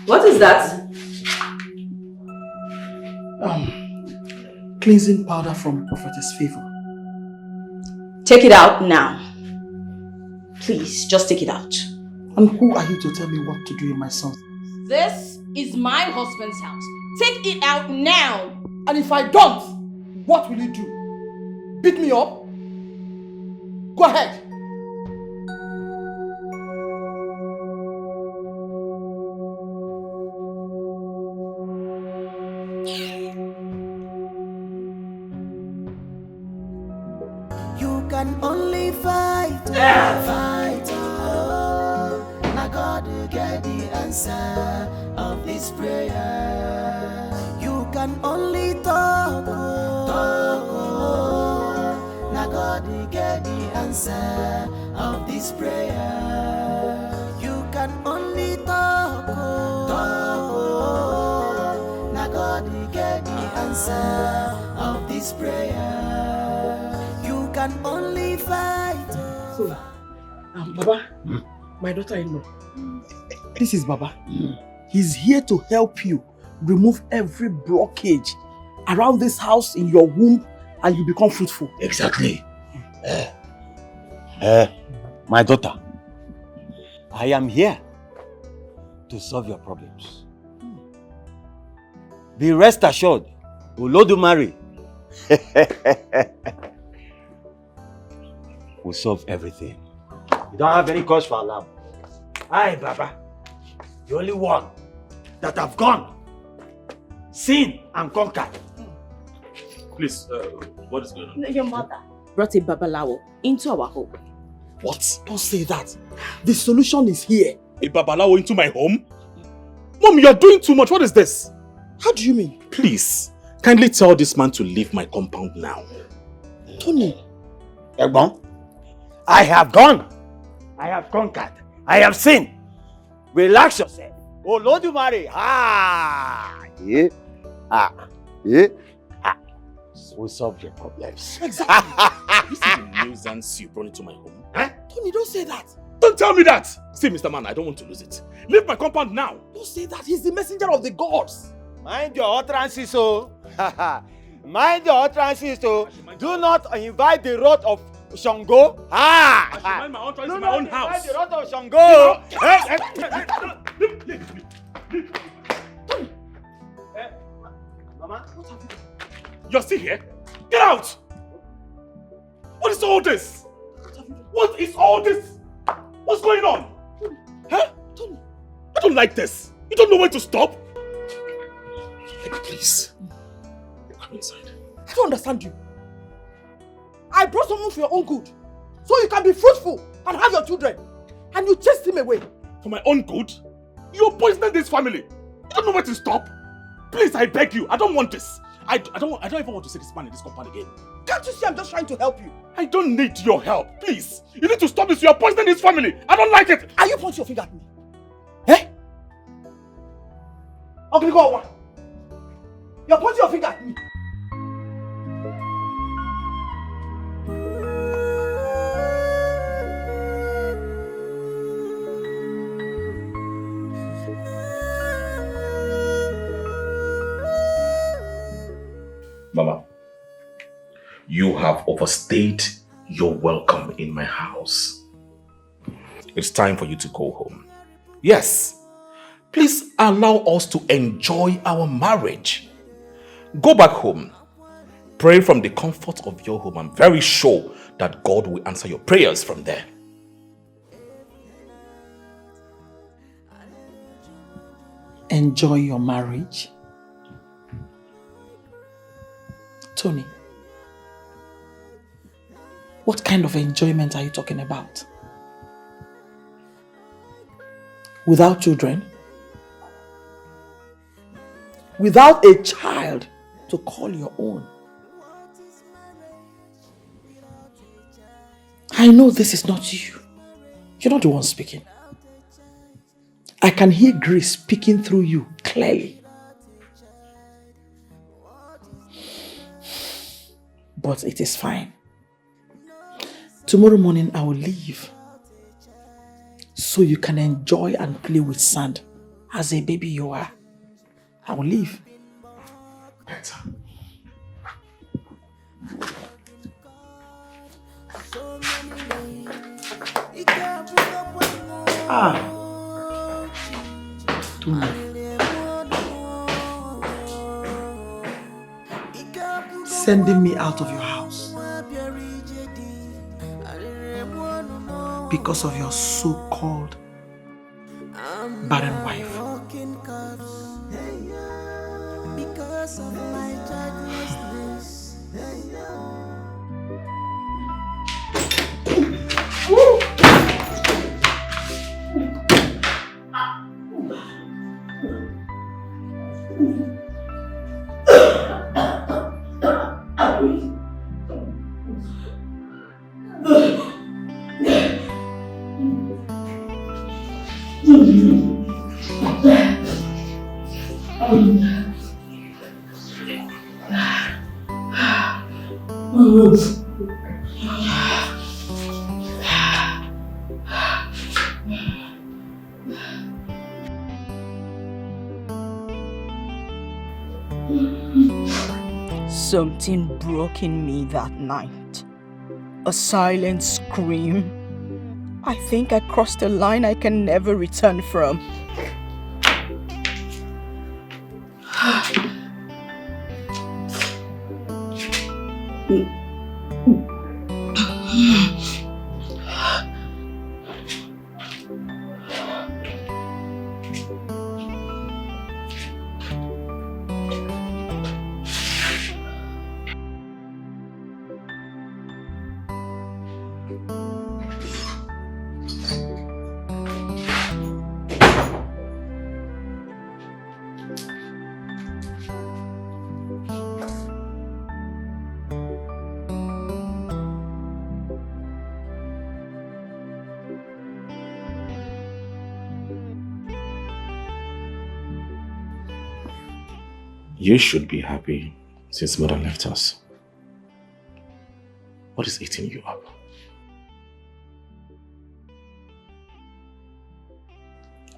What is that? Cleansing powder from Prophetess Favor. Take it out now. Please, just take it out. And who are you to tell me what to do in my son? This is my husband's house. Take it out now. And if I don't, what will you do? Beat me up? Go ahead. You can only fight, fight. Oh, now God will get the answer of this prayer. You can only talk, oh, now God will get the answer of this prayer. You can only talk, oh, now God will get the answer of this prayer. You can only fight. So, Baba, my daughter-in-law, this is Baba. He's here to help you remove every blockage around this house in your womb and you become fruitful. Exactly. My daughter, I am here to solve your problems. Be rest assured, Olodumare will solve everything. You don't have any cause for alarm. I, Baba, the only one that have gone, seen and conquered. Please, what is going on? Your mother brought a babalawo into our home. What? Don't say that. The solution is here. A babalawo into my home? Mom, you're doing too much. What is this? How do you mean? Please, kindly tell this man to leave my compound now. Tony. Egbon, I have gone. I have conquered. I have seen. Relax yourself. Olodumare. We'll solve your problems. Exactly. This is the nuisance you brought into my home. Tony, don't say that. Don't tell me that! See, Mr. Man, I don't want to lose it. Leave my compound now. Don't say that. He's the messenger of the gods. Mind your utterances, oh. Mind your utterances, oh. Do not invite the wrath of Shango. I should mind my own choice in my own house. Do not invite the wrath of Shango. Mama, what have you done? You're still here? Get out! What is all this? What is all this? What's going on? Huh? Tony. I don't like this. You don't know when to stop? Please. Come inside. I don't understand you. I brought someone for your own good. So you can be fruitful and have your children. And you chased him away. For my own good? You're poisoning this family. You don't know when to stop? Please, I beg you. I don't want this. I don't even want to see this man in this compound again. Can't you see I'm just trying to help you? I don't need your help. Please. You need to stop this. You're poisoning this family. I don't like it. Are you pointing your finger at me? Eh? Okay, go on. You're pointing your finger at me. You have overstayed your welcome in my house. It's time for you to go home. Yes, please allow us to enjoy our marriage. Go back home. Pray from the comfort of your home. I'm very sure that God will answer your prayers from there. Enjoy your marriage? Tony, what kind of enjoyment are you talking about? Without children? Without a child to call your own? I know this is not you. You're not the one speaking. I can hear grace speaking through you clearly. But it is fine. Tomorrow morning I will leave so you can enjoy and play with sand as a baby you are. I will leave. Better. Too much. Sending me out of your house because of your so-called barren wife. Because of my childlessness. Something broke in me that night. A silent scream. I think I crossed a line I can never return from. You should be happy since mother left us. What is eating you up?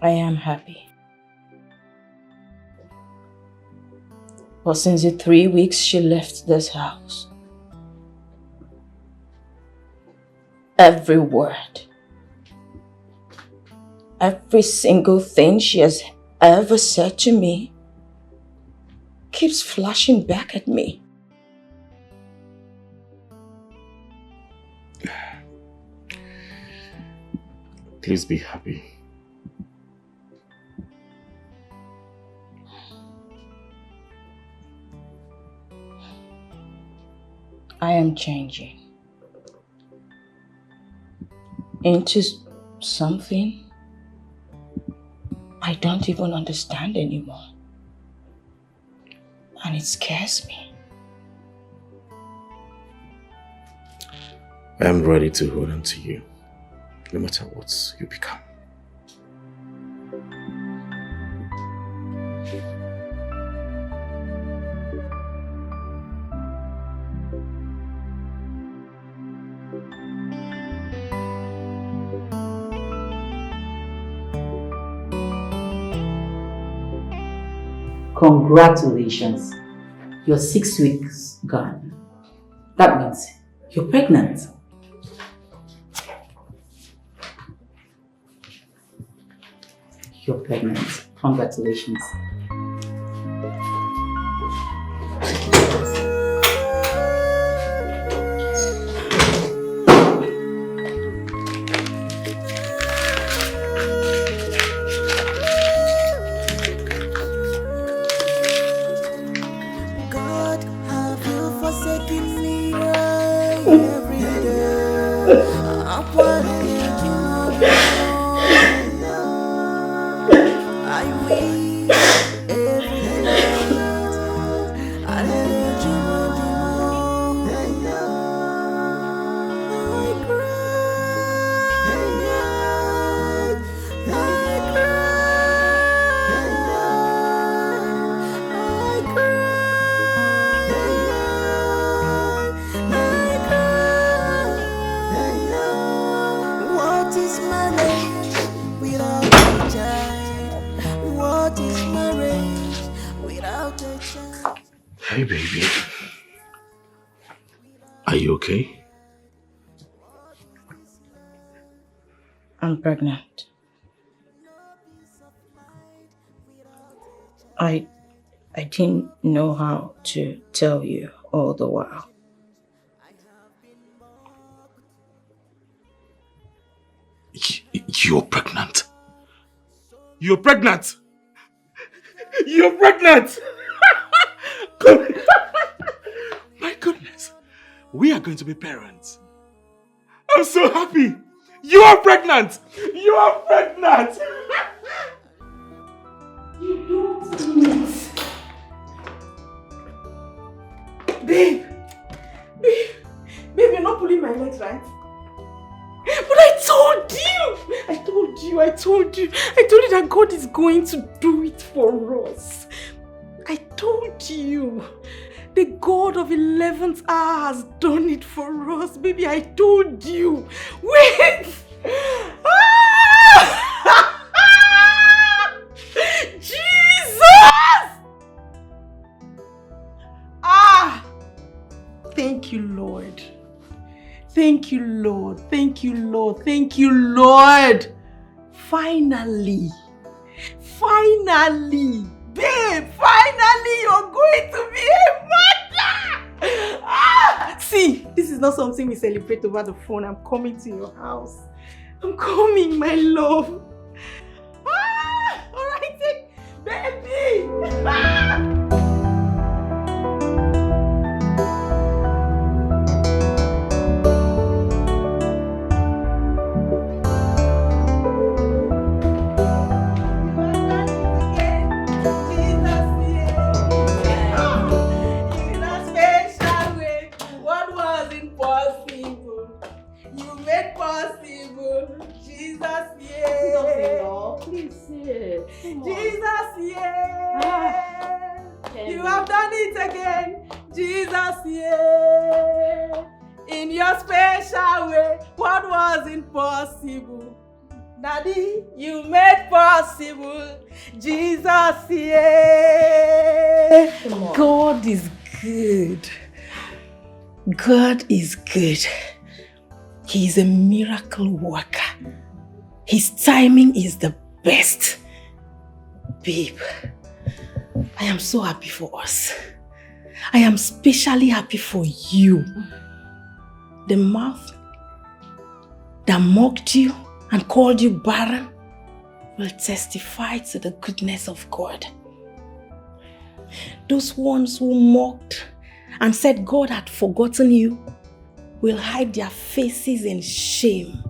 I am happy. But since the 3 weeks she left this house, every word, every single thing she has ever said to me keeps flashing back at me. Please be happy. I am changing into something I don't even understand anymore. And it scares me. I am ready to hold on to you, no matter what you become. Congratulations. Your 6 weeks gone. That means you're pregnant. You're pregnant. Congratulations. God, have you forsaken me every day? I'm wanting you. I weep every night. I need you. I cry. I What is marriage without a child? What is marriage without a child? Hey, baby. Are you okay? I'm pregnant. I didn't know how to tell you all the while. You're pregnant. You're pregnant. You're pregnant. My goodness. We are going to be parents. I'm so happy. You are pregnant. You are pregnant. You don't mean it. Babe, you're not pulling my legs, right? But I told you that God is going to do it for us. I told you, the God of 11th hour has done it for us. Baby, I told you. Wait! Jesus! Thank you, Lord. Thank you, Lord. Thank you, Lord. Thank you, Lord. Finally. Babe, finally you're going to be a mother. See, this is not something we celebrate over the phone. I'm coming to your house. I'm coming, my love. All right, baby. You have done it again, Jesus, yeah. In your special way, what was impossible, Daddy, you made possible, Jesus, yeah. God is good. God is good. He is a miracle worker. His timing is the best. Babe, I am so happy for us. I am especially happy for you. The mouth that mocked you and called you barren will testify to the goodness of God. Those ones who mocked and said God had forgotten you will hide their faces in shame.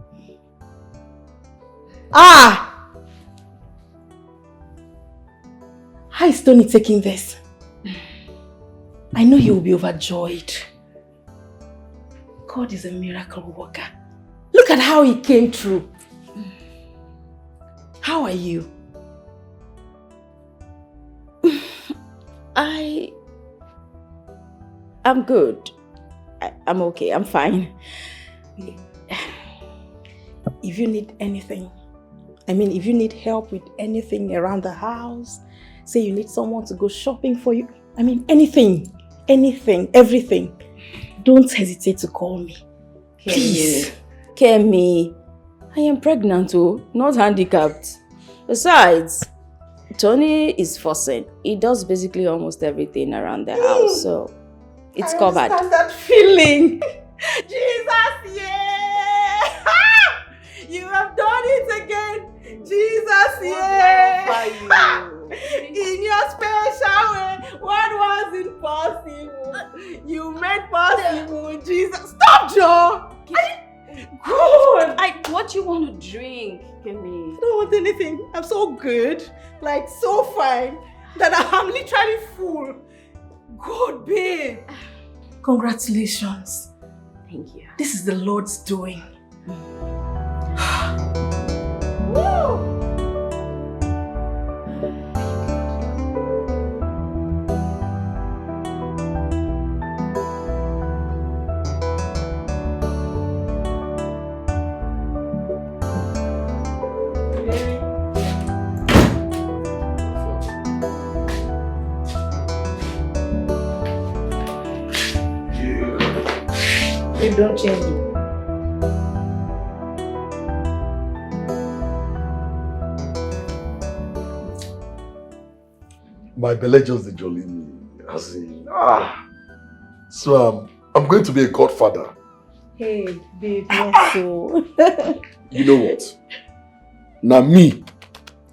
How is Tony taking this? I know he will be overjoyed. God is a miracle worker. Look at how he came through. How are you? I'm good. I'm okay. I'm fine. If you need anything, if you need help with anything around the house, say you need someone to go shopping for you, anything, everything, don't hesitate to call me. Please. Kemi, I am pregnant too, not handicapped. Besides, Tony is fussing. He does basically almost everything around the house, so it's covered. I understand that feeling. Jesus, yeah! You have done it again. Jesus, yeah! In your special way, what was impossible, you made possible. Jesus, stop, Joe! Good! What you want to drink, Kemi? I don't want anything. I'm so good, like so fine, that I'm literally full. Good, babe. Congratulations. Thank you. This is the Lord's doing. You don't change it. My belly just the jolly me. As in, So I'm going to be a godfather. Hey, babe, not so. You know what? Now me,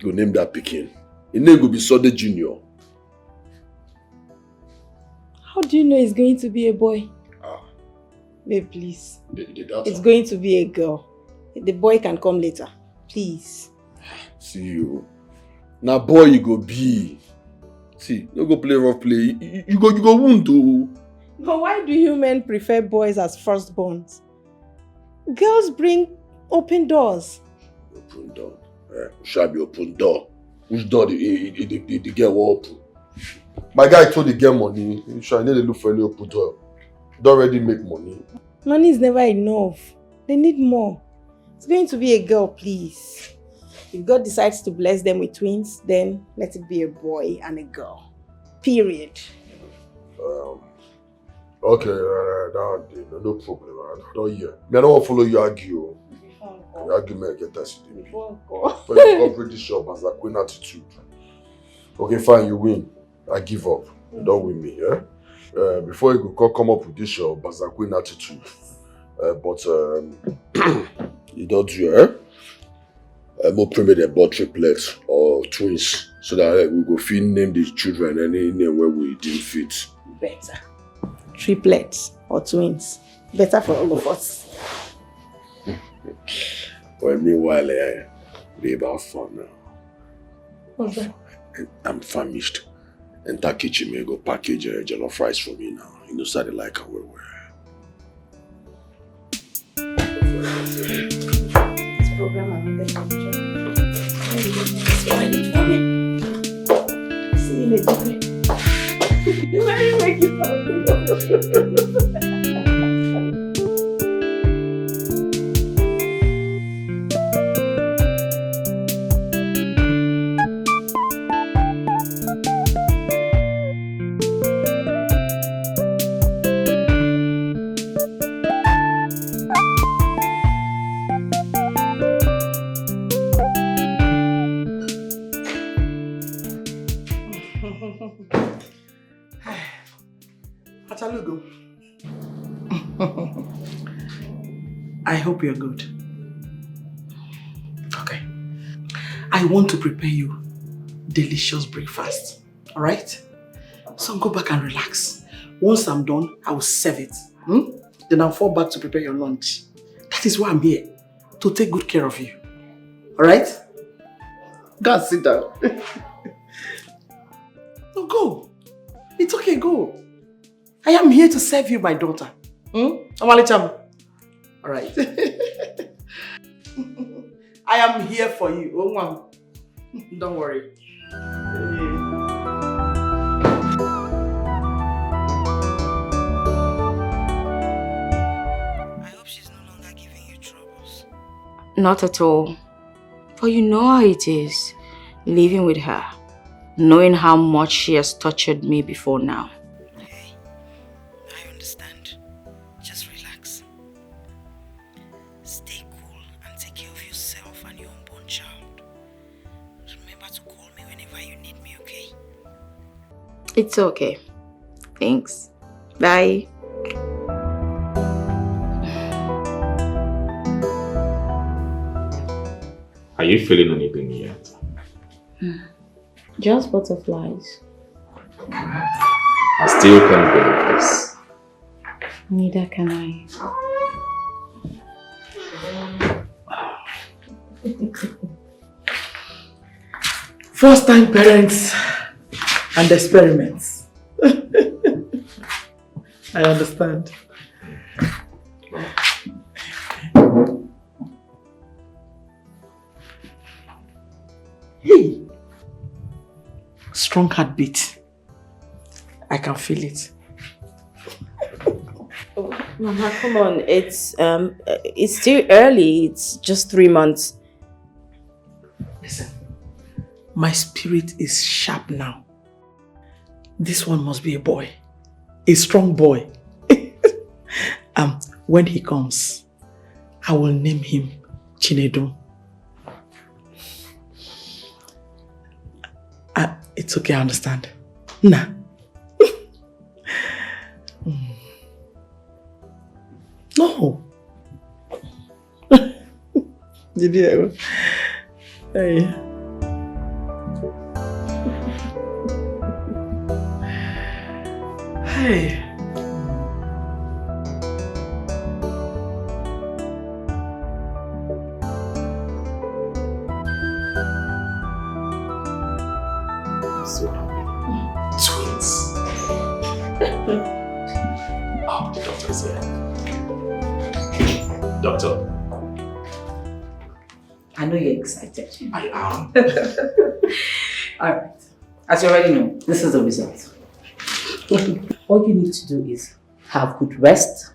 go name that pikin. His name will be Sunday Junior. How do you know it's going to be a boy? Babe, please. It's going to be a girl. The boy can come later. Please. See you. Now boy you go be. See, you go play rough play. You go wound too. But why do you men prefer boys as firstborns? Girls bring open doors. Open door. Shall be open door. Which door the girl will open? My guy told the girl money. He should need to look for any open door. Don't already make money. Money is never enough. They need more. It's going to be a girl, please. If God decides to bless them with twins, then let it be a boy and a girl. Period. Okay, no problem. I don't hear. I don't want to follow you argue. The argument get us. But you operate this shop as a queen attitude. Okay, fine, you win. I give up. You don't win me, yeah? Before you go come up with this show, Bazaquin attitude. But you don't do, more premier than about triplets or twins, so that we go fit name the children any name where we deem fit. Better. Triplets or twins. Better for all of us. Well, meanwhile, we have fun now. What's that? I'm famished. Enter kitchen, me go package jollof rice for me now. You know, so they like how we were. This program I'm in the see you later. You very make it I hope you're good. Okay. I want to prepare you delicious breakfast. Alright? So go back and relax. Once I'm done, I will serve it. Then I'll fall back to prepare your lunch. That is why I'm here. To take good care of you. Alright? Go and sit down. No, go. It's okay, go. I am here to serve you, my daughter. Amalicham. Alright. I am here for you. Oh, don't worry. I hope she's no longer giving you troubles. Not at all. But you know how it is, living with her, knowing how much she has tortured me before now. Hey, I understand. child. Remember to call me whenever you need me, okay? It's okay. Thanks. Bye. Are you feeling anything yet? Just butterflies. I still can't believe this. Neither can I. First time parents and experiments. I understand. Hey! Strong heartbeat. I can feel it. Mama, come on. It's still early. It's just 3 months. Listen, my spirit is sharp now. This one must be a boy. A strong boy. When he comes, I will name him Chinedu. It's okay, I understand. Nah. No. Did you ever? Hey. Hey. I'm so happy. Twins. Oh, the doctor's here. Doctor. I know you're excited. I am. Alright. As you already know, this is the result. All you need to do is have good rest,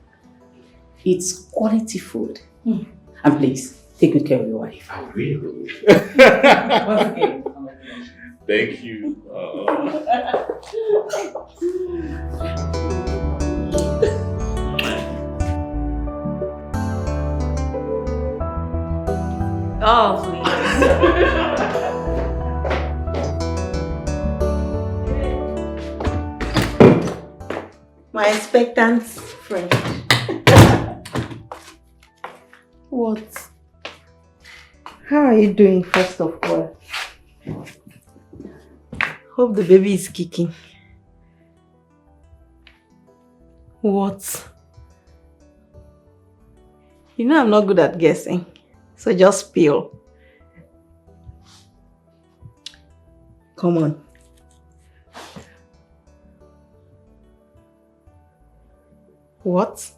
eat quality food, and please, take good care of your wife. I will. Once again, thank you. Oh, please. My expectant friend. What? How are you doing, first of all? Hope the baby is kicking. What? You know I'm not good at guessing, so just spill. Come on. What?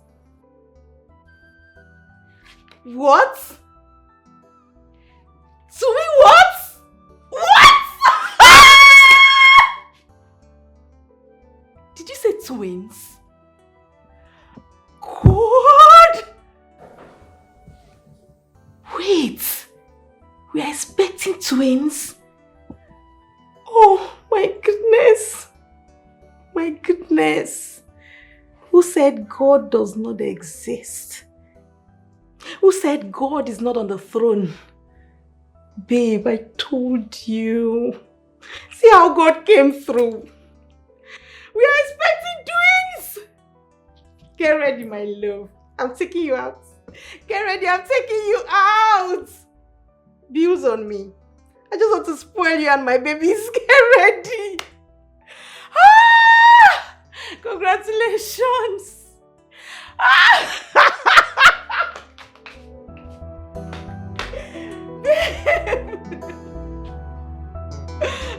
What? To me, what? What? Did you say twins? God! Wait, we are expecting twins? Oh my goodness. My goodness. Who said God does not exist? Who said God is not on the throne? Babe, I told you. See how God came through. We are expecting twins. Get ready, my love. I'm taking you out. Get ready, I'm taking you out. Bills on me. I just want to spoil you and my babies. Get ready. Ah! Congratulations. Ah!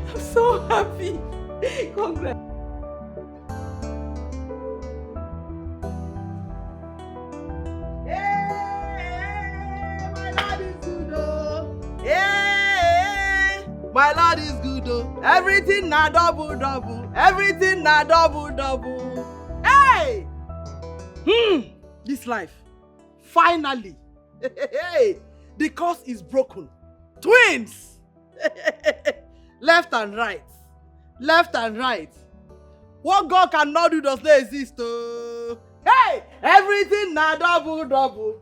I'm so happy. Congrats. My Lord is good, oh. Everything na double, double. Everything na double, double. Hey! This life. Finally. Hey! The curse is broken. Twins! Left and right. Left and right. What God cannot do does not exist, oh. Hey! Everything na double, double.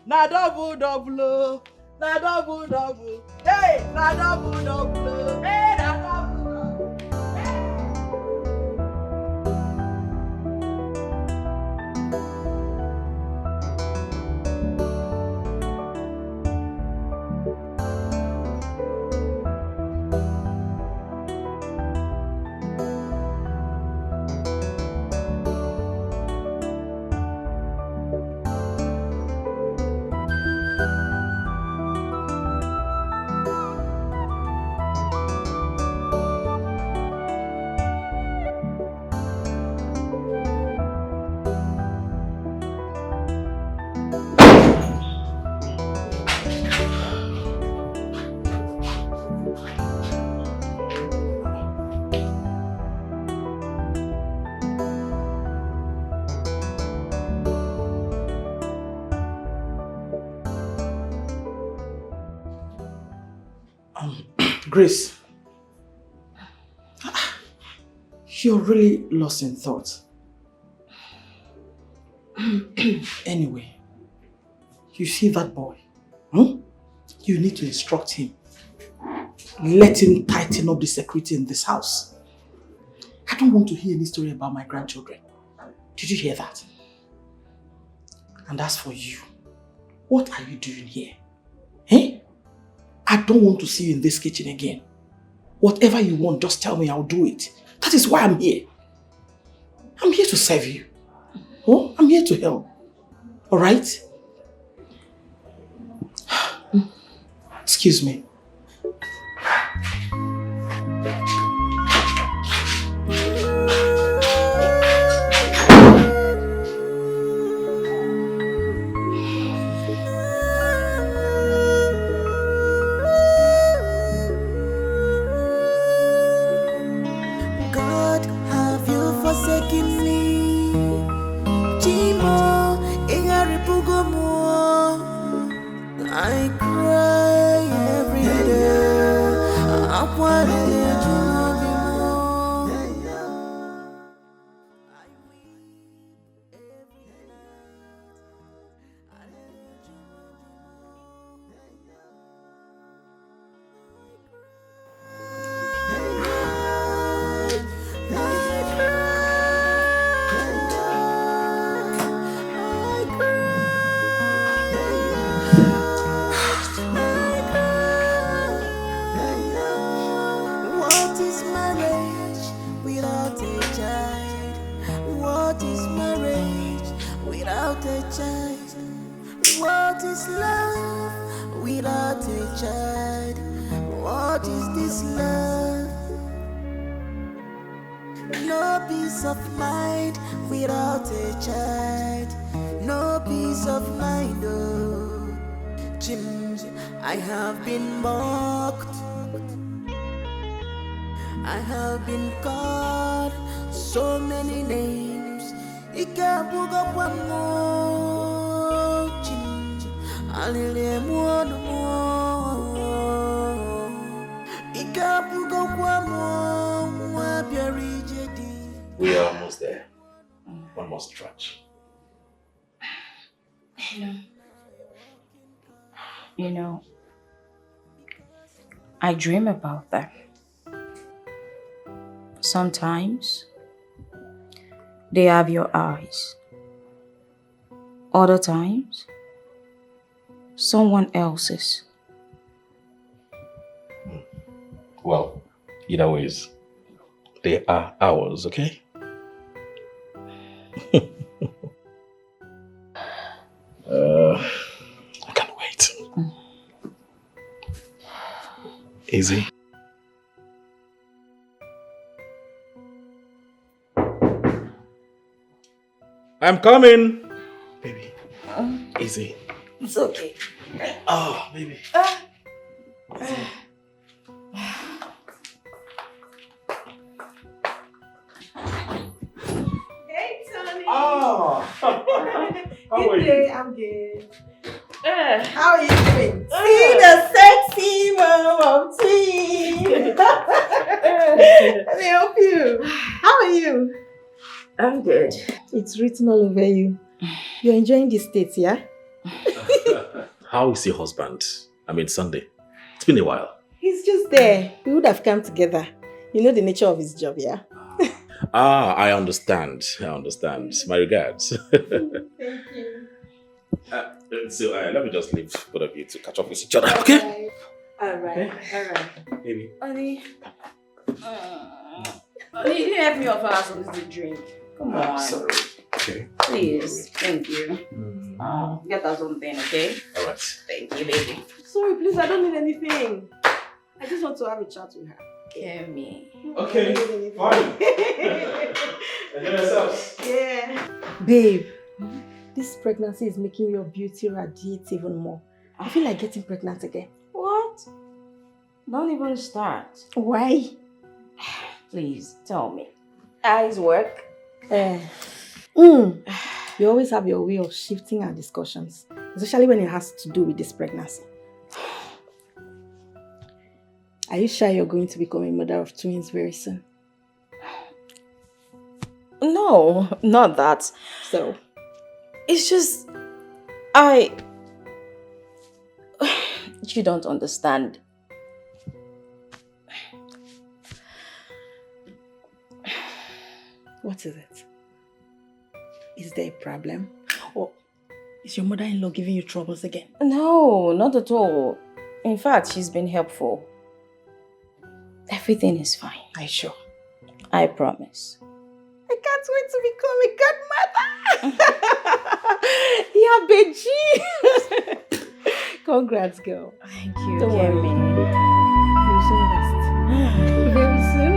Na double, double, oh. Na double double. Hey, na double double. Hey, na double double. Grace, you're really lost in thought. Anyway, you see that boy? You need to instruct him. Let him tighten up the security in this house. I don't want to hear any story about my grandchildren. Did you hear that? And as for you, what are you doing here? Eh? I don't want to see you in this kitchen again. Whatever you want, just tell me, I'll do it. That is why I'm here. I'm here to serve you. Oh, I'm here to help. Alright? Excuse me. I have been mocked, I have been called so many names. Ikabuga one more, Alilemuan more. Ikabuga one more, we are almost there. One more stretch. You know, I dream about that. Sometimes they have your eyes. Other times, someone else's. Well, either ways, they are ours, okay? I can't wait. Easy. I'm coming. Baby. Easy. It's okay. Oh, baby. Hey, Tony. Oh. How are you? I'm good. How are you doing? See the sexy mom of tea. Let me help you. How are you? I'm good. It's written all over you. You're enjoying the States, yeah? How is your husband? I mean Sunday. It's been a while. He's just there. We would have come together. You know the nature of his job, yeah? I understand. My regards. Thank you. So let me just leave both of you to catch up with each other, okay? Alright. Maybe. Honey, you didn't help me offer us something to drink. Come on. Sorry. Okay. Please. Thank you. Get us something, okay? Alright. Thank you, baby. Sorry, please, I don't need anything. I just want to have a chat with her. Hear me. Okay. Fine. Enjoy yourselves. Yeah. Babe, this pregnancy is making your beauty radiate even more. I feel like getting pregnant again. What? Don't even start. Why? Please, tell me. Eyes work? You always have your way of shifting our discussions, especially when it has to do with this pregnancy. Are you sure you're going to become a mother of twins very soon? No, not that. So? It's just... You don't understand. What is it? Is there a problem? Or is your mother-in-law giving you troubles again? No, not at all. In fact, she's been helpful. Everything is fine. Are you sure? I promise. I can't wait to become a godmother. Yeah, Beji. Congrats, girl. Thank you. Don't worry. Me. You'll soon rest. Very soon.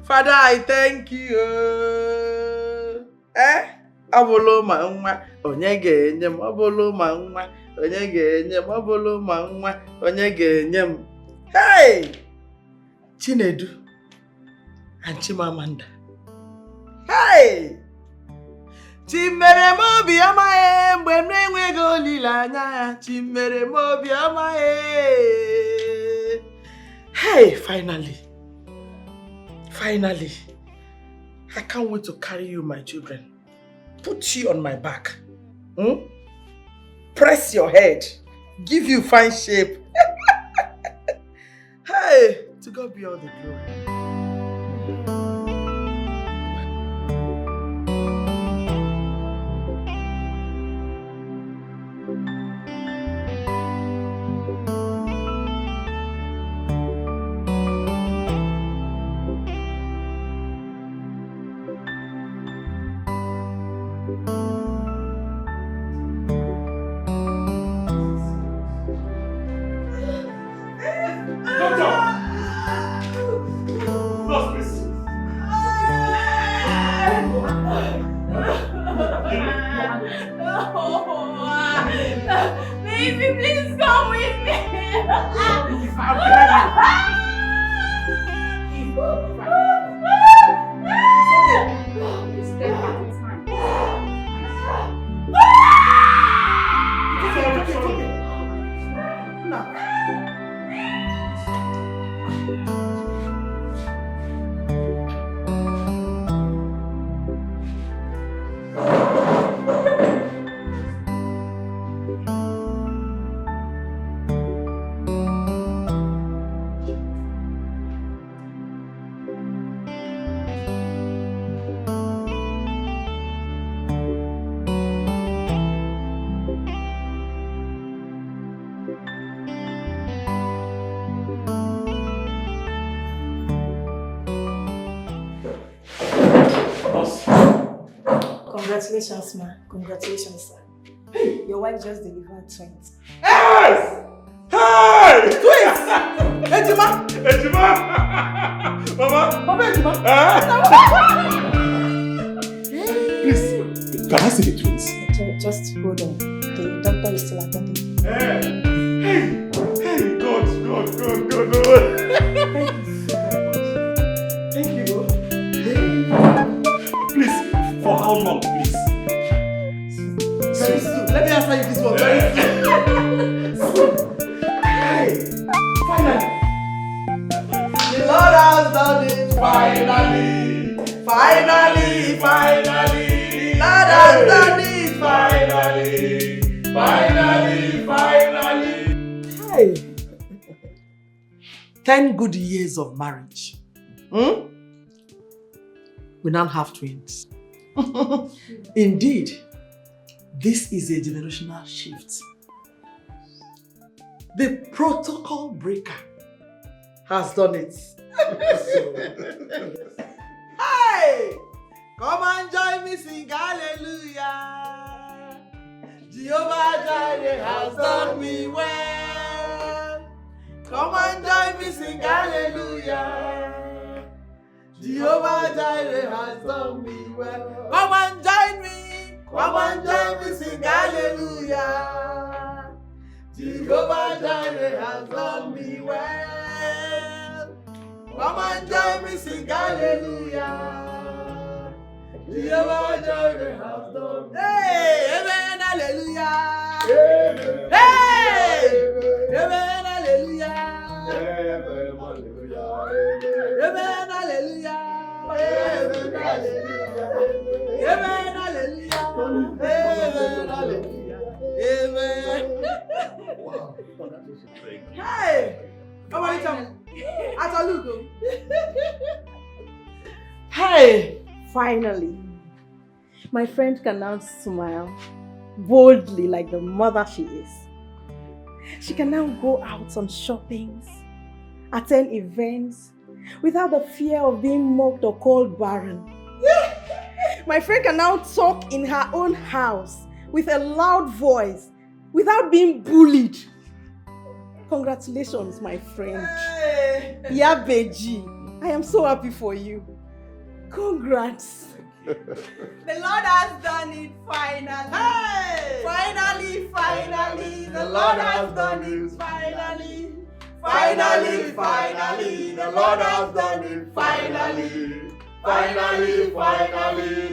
Father, I thank you. Abolo ma nwa, onye ga-enye m. Abolo ma nwa, onye ga-enye m. Abolo ma nwa, onye ga-enye m. Hey! Chinedu and Chimamanda. Hey! Chimere m obi ọma e mgbe m na-enweghị olileanya ya. Chimere m obi ọma e. Hey, finally. Finally. I can't wait to carry you, my children. Put you on my back. Press your head. Give you fine shape. Hey, to God be all the glory. Baby, please come with me. Congratulations, ma. Congratulations, sir. Hey, your wife just delivered twins. Yes! Hey! Twins! Ejima! Ejima! Mama! Mama Ejima! Please, can I see the twins? Just hold on. The doctor is still attending. Hey! God. Thank you. Please, for how long, please? Very soon. Let me answer you this one. Very soon. Hey! Finally! The Lord has done it. Finally! Finally, finally, the Lord has done it. Finally. Hey. 10 good years of marriage. We now have twins. Indeed, this is a generational shift. The protocol breaker has done it. Hey! Come and join me, sing hallelujah. Jehovah Jireh has done me well. Come and join me, sing hallelujah. Jehovah Jireh has done me well. Come and join me, sing hallelujah. Jehovah Jireh has done me well. Come and join me, sing hallelujah. Jehovah Jireh has done me. Hey, amen, hallelujah. Amen. Hey, amen, hallelujah. Amen, hallelujah. Amen, hallelujah. Amen, hallelujah. Amen, hallelujah. Amen, hallelujah. Amen. Wow. Hey, come on, Atalugo. Hey, finally, my friend can now smile boldly like the mother she is. She can now go out on shoppings, attend events, without the fear of being mocked or called barren. My friend can now talk in her own house with a loud voice without being bullied. Congratulations, my friend. Hey. Yabeji, I am so happy for you. Congrats. The Lord has done it finally. Hey. Finally, the Lord has done it finally. Finally, the Lord has done it finally. Finally,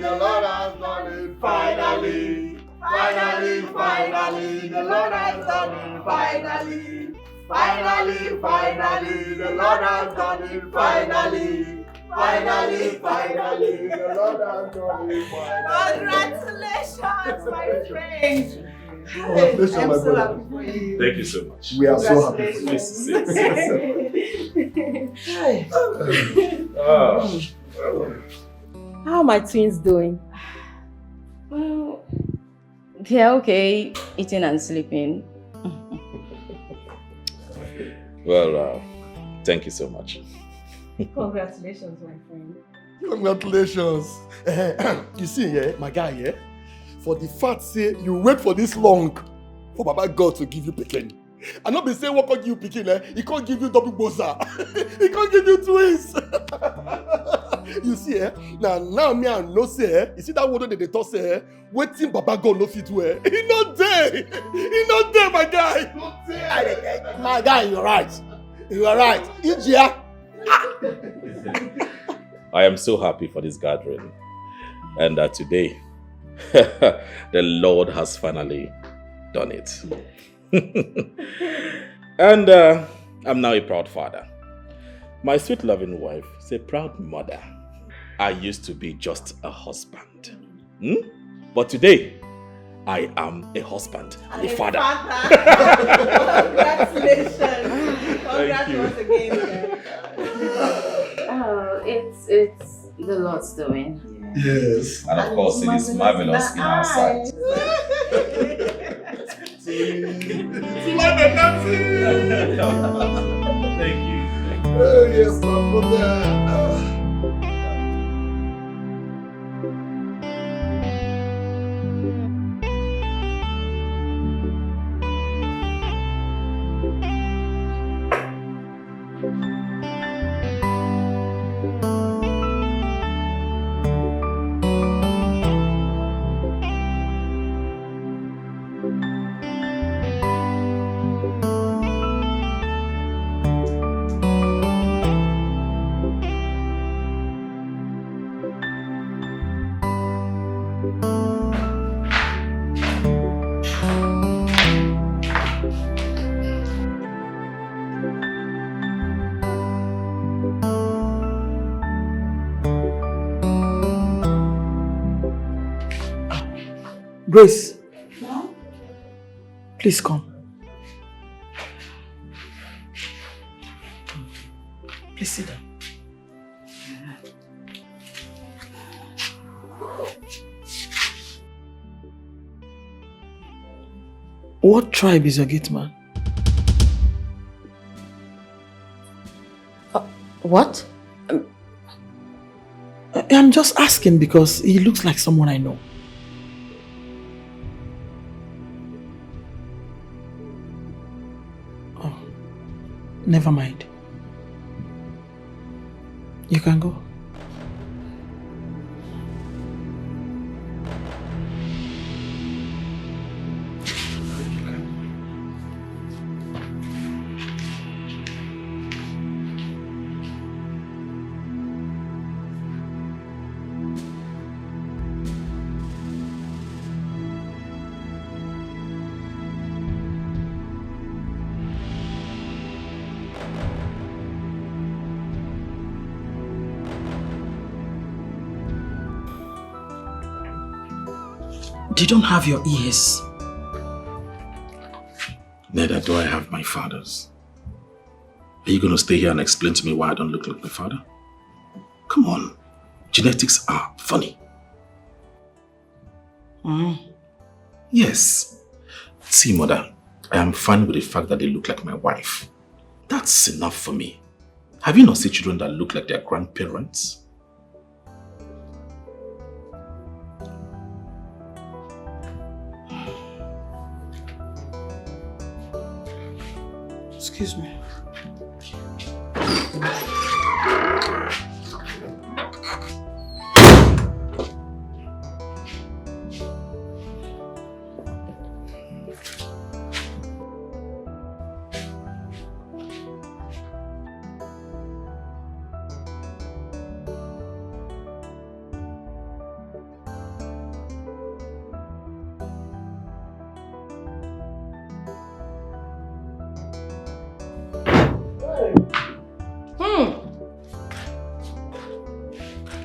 the Lord has done it finally. Finally, the Lord has done it finally. Finally, the Lord has done it finally. Finally, the Lord has done it finally. Congratulations, my friend. Hey, I'm so happy for you. Thank you so much. We are so happy for you. How are my twins doing? Well, they're okay, eating and sleeping. Well, thank you so much. Congratulations, my friend. Congratulations. You see, my guy, for the fact say you wait for this long for Baba God to give you pikin. And not be saying what can give you pikin, he can't give you double boza. He can't give you twins. You see, now me and no say, you see that word that they talk say, waiting Baba God no fit do. He not there, my guy. Not there. My guy, you're right. You are right. Ijia. I am so happy for this gathering, and that today the Lord has finally done it. And I'm now a proud father. My sweet loving wife is a proud mother. I used to be just a husband. But today, I am a husband and a father. Congratulations. Congrats once again. Oh, it's the Lord's doing. Yes. And of course, it is marvelous in our sight. Thank you. Oh, yes, my brother. Grace. Please come. Please sit down. What tribe is your gate man? What? I'm just asking because he looks like someone I know. Oh, never mind. You can go. You don't have your ears. Neither do I have my father's. Are you going to stay here and explain to me why I don't look like my father? Come on. Genetics are funny. Yes. See, mother, I am fine with the fact that they look like my wife. That's enough for me. Have you not seen children that look like their grandparents? Excuse me.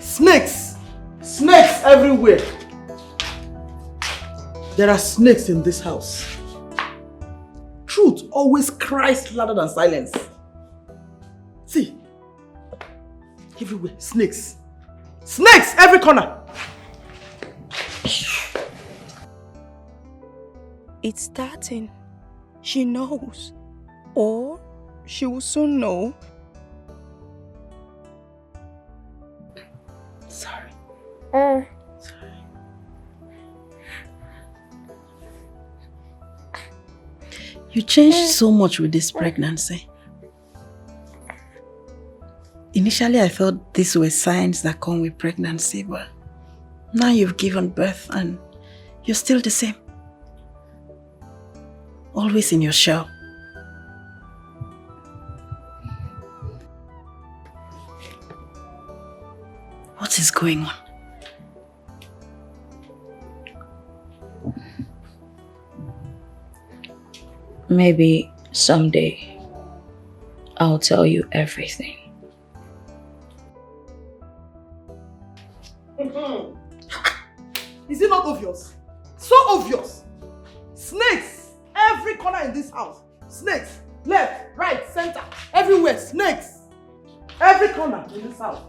Snakes! Snakes everywhere! There are snakes in this house. Truth always cries louder than silence. See, everywhere, snakes. Snakes every corner! It's starting. She knows. Or she will soon know. Sorry. You changed so much with this pregnancy. Initially, I thought these were signs that come with pregnancy, but now you've given birth and you're still the same. Always in your shell. What is going on? Maybe someday I'll tell you everything. Is it not obvious? So obvious! Snakes! Every corner in this house. Snakes! Left, right, center, everywhere, snakes! Every corner in this house.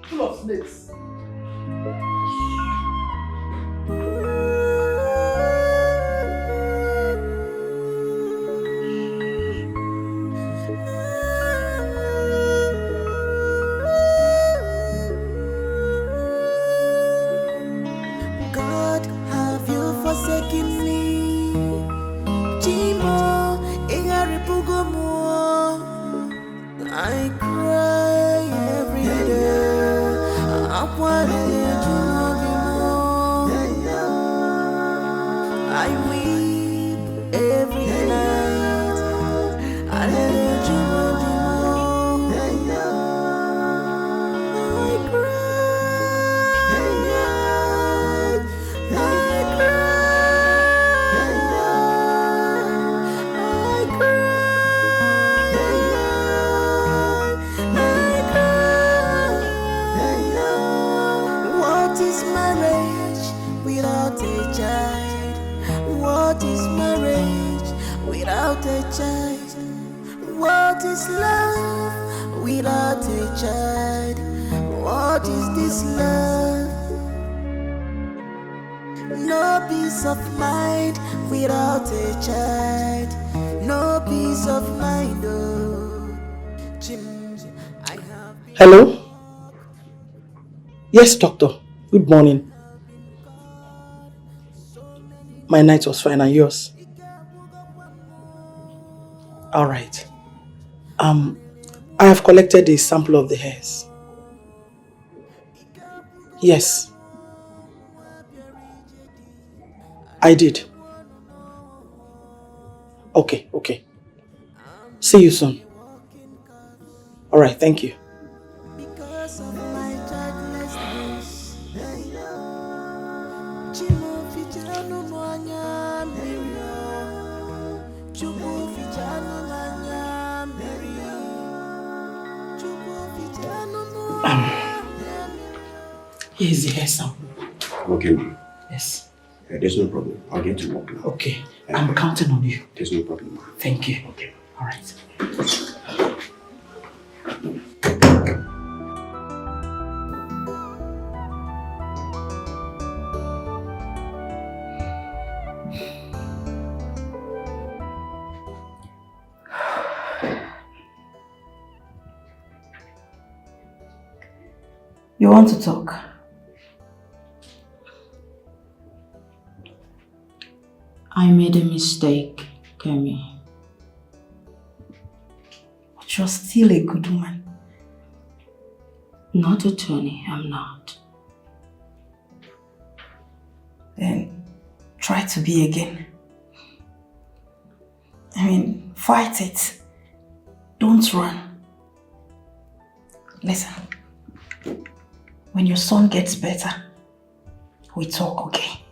Full of snakes. God, have you forsaken me? Jimo, Igaripugomo. I cry every day. I weep every night. I without a child? What is love without a child? What is this love? No peace of mind without a child. No peace of mind. Oh, Hello? Yes, doctor. Good morning. My night was fine, and yours? Alright. I have collected a sample of the hairs. Yes. I did. Okay. See you soon. Alright, thank you. because of my childlessness. Here is the hair sample. Okay, ma'am. Yes. There's no problem. I'll get to work now. Okay. I'm counting on you. There's no problem, ma'am. Thank you. Okay. Alright. You want to talk? I made a mistake, Kemi. But you're still a good woman. Not a Tony, I'm not. Then try to be again. I mean, fight it. Don't run. Listen. When your son gets better, we talk, okay?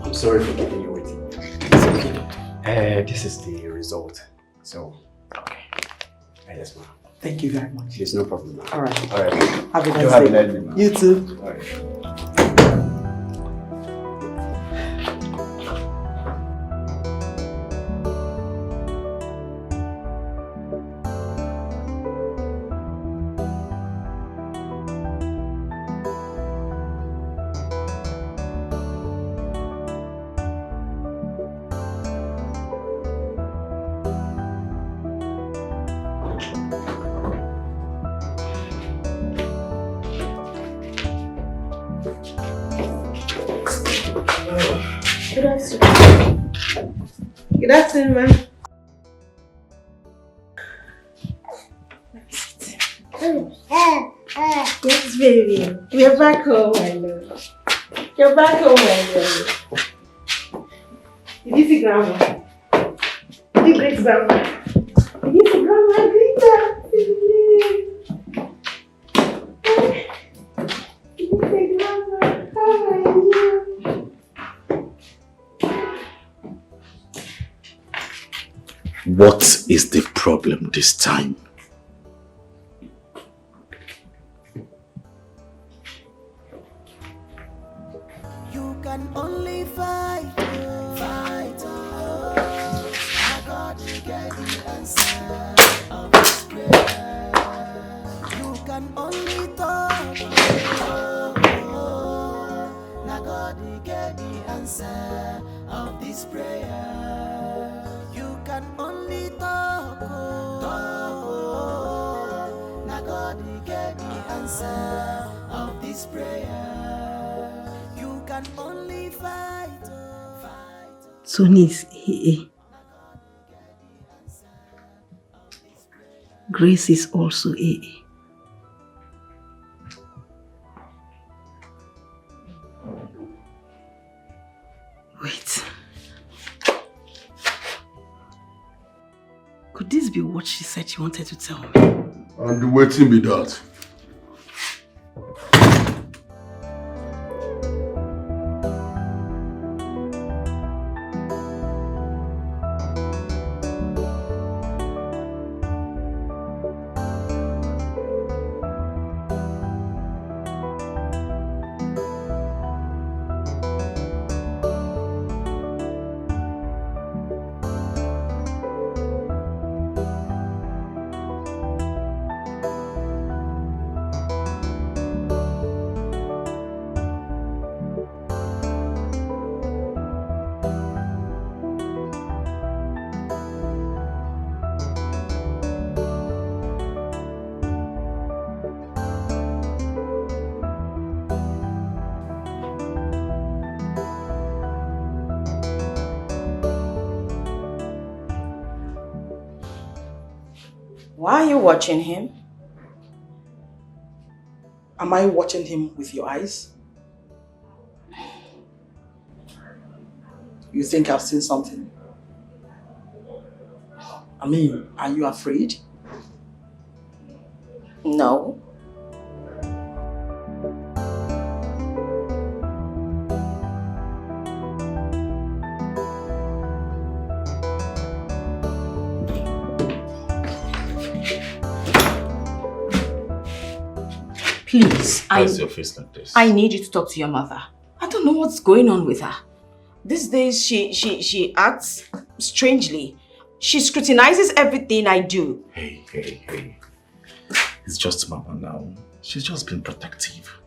I'm sorry for keeping you waiting. It's okay. This is the result. So, Okay. yes, ma'am. Thank you very much. There's no problem, ma'am. Alright. Have a nice you have day. a nice day, ma'am. You too. Alright. Good afternoon. Good afternoon, ma'am. Yes, baby. We're back home, my love. You're back home, my love. Did you see Grandma? Did you greet Grandma? Did you see Grandma? Greet her. Did you see Grandma? How are you? What is the problem this time? You can only fight, fight. I got to get the answer of this prayer. You can only talk, I got to get the answer of this prayer. You can only talk, I got to get the answer of this prayer. You can only fight, fight. Tony is AA. Grace is also AA. Wait. Could this be what she said she wanted to tell me? And the waiting be that. Why are you watching him? Am I watching him with your eyes? You think I've seen something? I mean, are you afraid? No. Please, Why's your face like this? I need you to talk to your mother. I don't know what's going on with her. These days, she acts strangely. She scrutinizes everything I do. Hey. It's just Mama now. She's just been protective.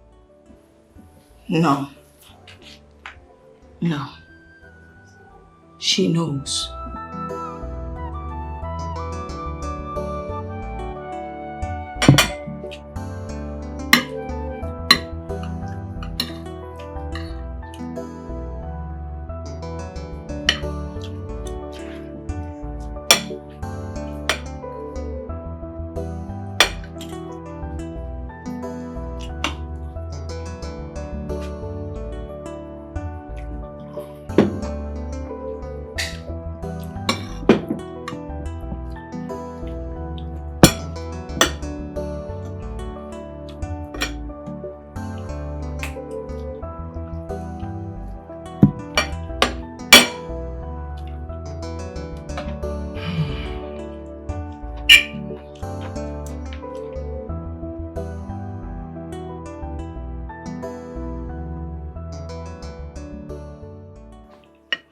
No. She knows.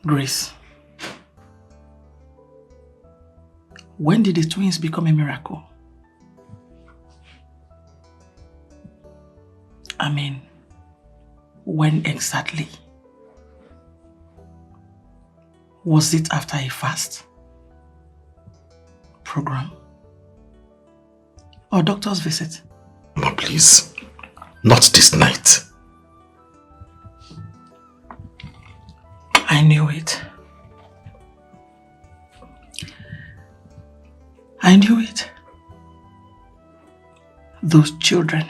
Grace, when did the twins become a miracle? I mean, when exactly? Was it after a fast? Program? Or doctor's visit? Mama, please. Not this night. I knew it. I knew it. Those children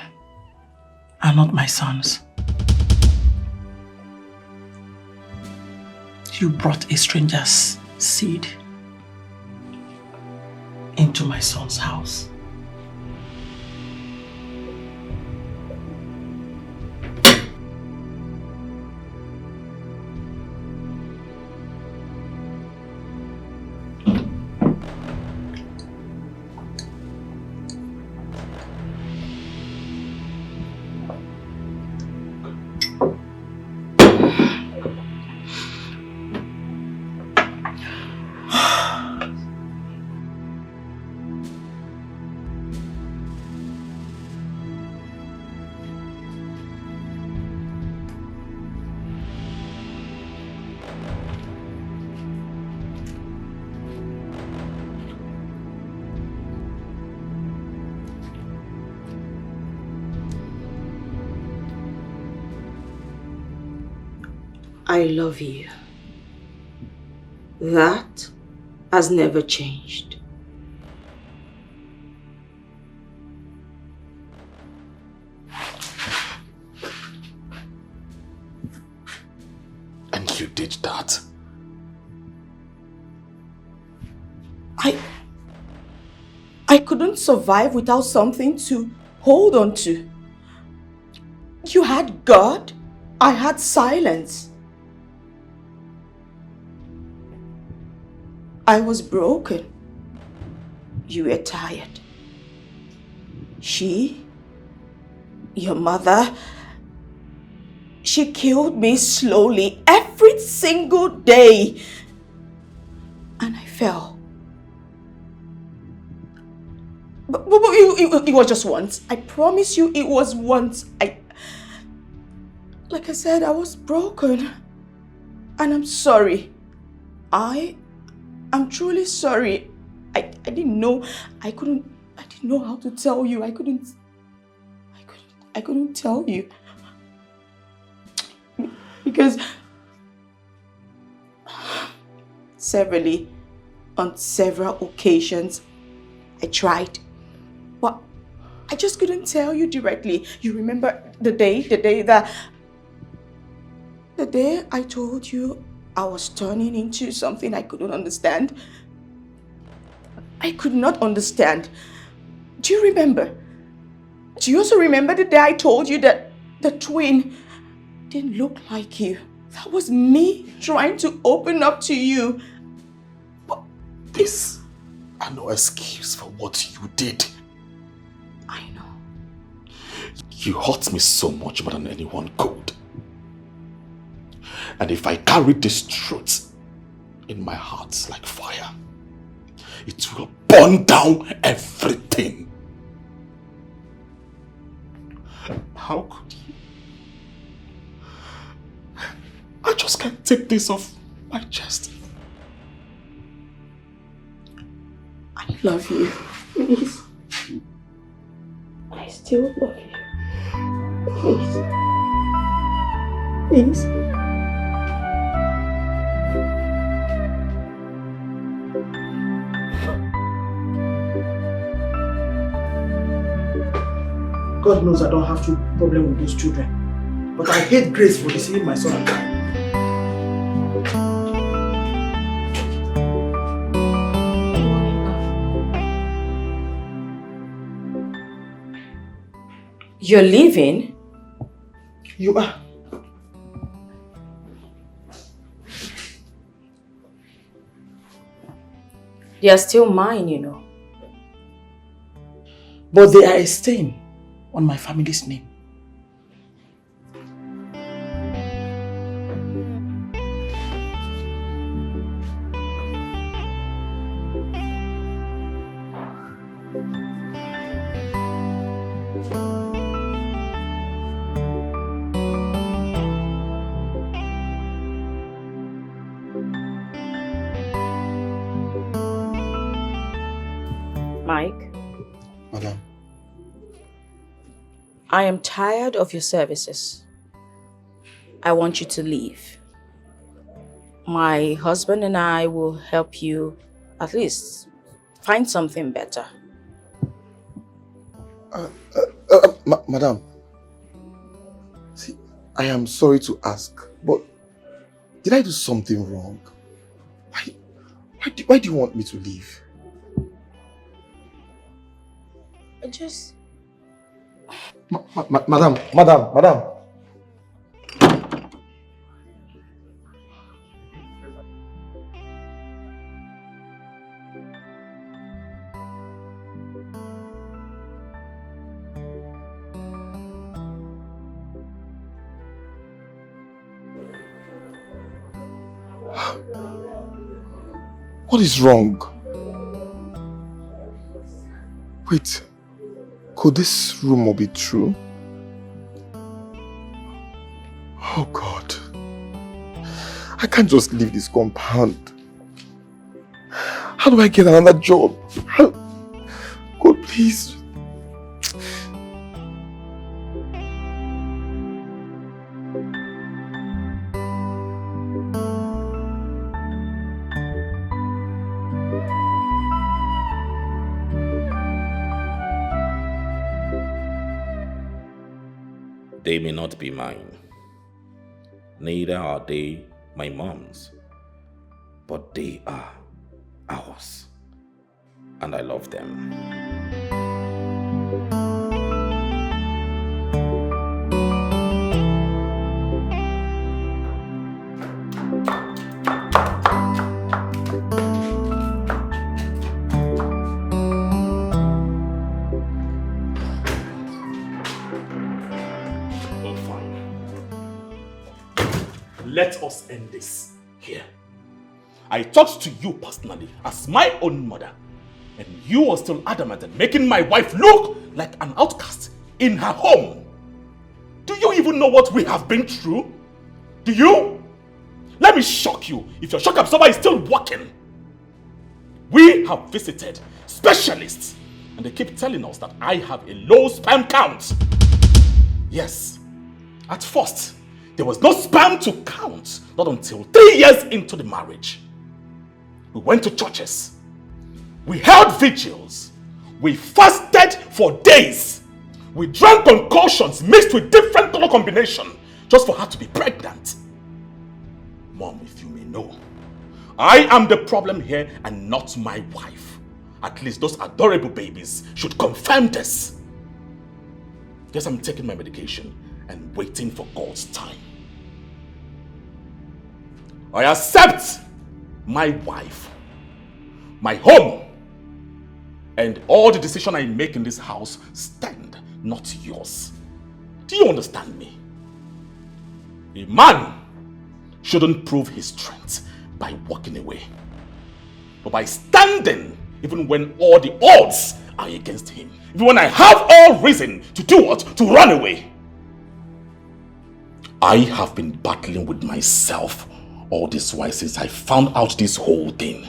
are not my sons. You brought a stranger's seed into my son's house. I love you. That has never changed. And you did that? I couldn't survive without something to hold on to. You had God, I had silence. I was broken. You were tired. Your mother, she killed me slowly every single day. And I fell. But it was just once. I promise you it was once. Like I said, I was broken. And I'm sorry. I'm truly sorry. I didn't know. I didn't know how to tell you. I couldn't tell you. Because severally, on several occasions, I tried. But I just couldn't tell you directly. You remember the day I told you I was turning into something I couldn't understand? I could not understand. Do you remember? Do you also remember the day I told you that the twin didn't look like you? That was me trying to open up to you. But this are no excuse for what you did. I know. You hurt me so much more than anyone could. And if I carry this truth in my heart like fire, it will burn down everything. How could you? I just can't take this off my chest. I love you. Please. I still love you. Please. Please. God knows I don't have to problem with those children. But I hate Grace for deceiving my son and I. You're leaving? You are. They are still mine, you know. But they are a stain on my family's name. Mike? Madam. I am tired of your services. I want you to leave. My husband and I will help you at least find something better. Madam, see, I am sorry to ask, but did I do something wrong? Why do you want me to leave? I just... Madam. What is wrong? Wait, could this rumor be true? Oh God, I can't just leave this compound. How do I get another job? God, please. They may not be mine, neither are they my mom's, but they are ours, and I love them. Let us end this here. I talked to you personally as my own mother, and you are still adamant in making my wife look like an outcast in her home. Do you even know what we have been through? Do you? Let me shock you if your shock absorber is still working. We have visited specialists, and they keep telling us that I have a low sperm count. Yes, at first, there was no sperm to count, not until 3 years into the marriage. We went to churches. We held vigils. We fasted for days. We drank concoctions mixed with different color combination just for her to be pregnant. Mom, if you may know, I am the problem here and not my wife. At least those adorable babies should confirm this. Guess I'm taking my medication and waiting for God's time. I accept my wife, my home, and all the decisions I make in this house stand, not yours. Do you understand me? A man shouldn't prove his strength by walking away, but by standing even when all the odds are against him. Even when I have all reason to do what? To run away. I have been battling with myself all this while since I found out this whole thing.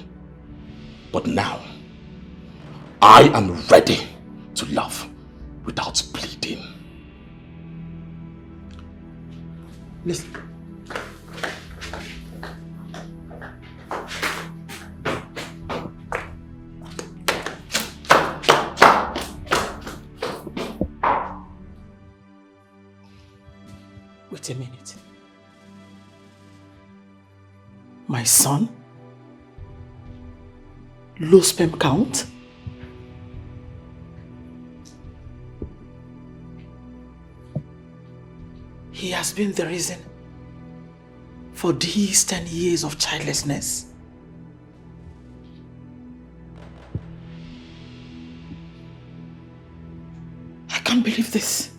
But now, I am ready to love without pleading. Listen. Wait a minute. My son? Low sperm count? He has been the reason for these 10 years of childlessness. I can't believe this.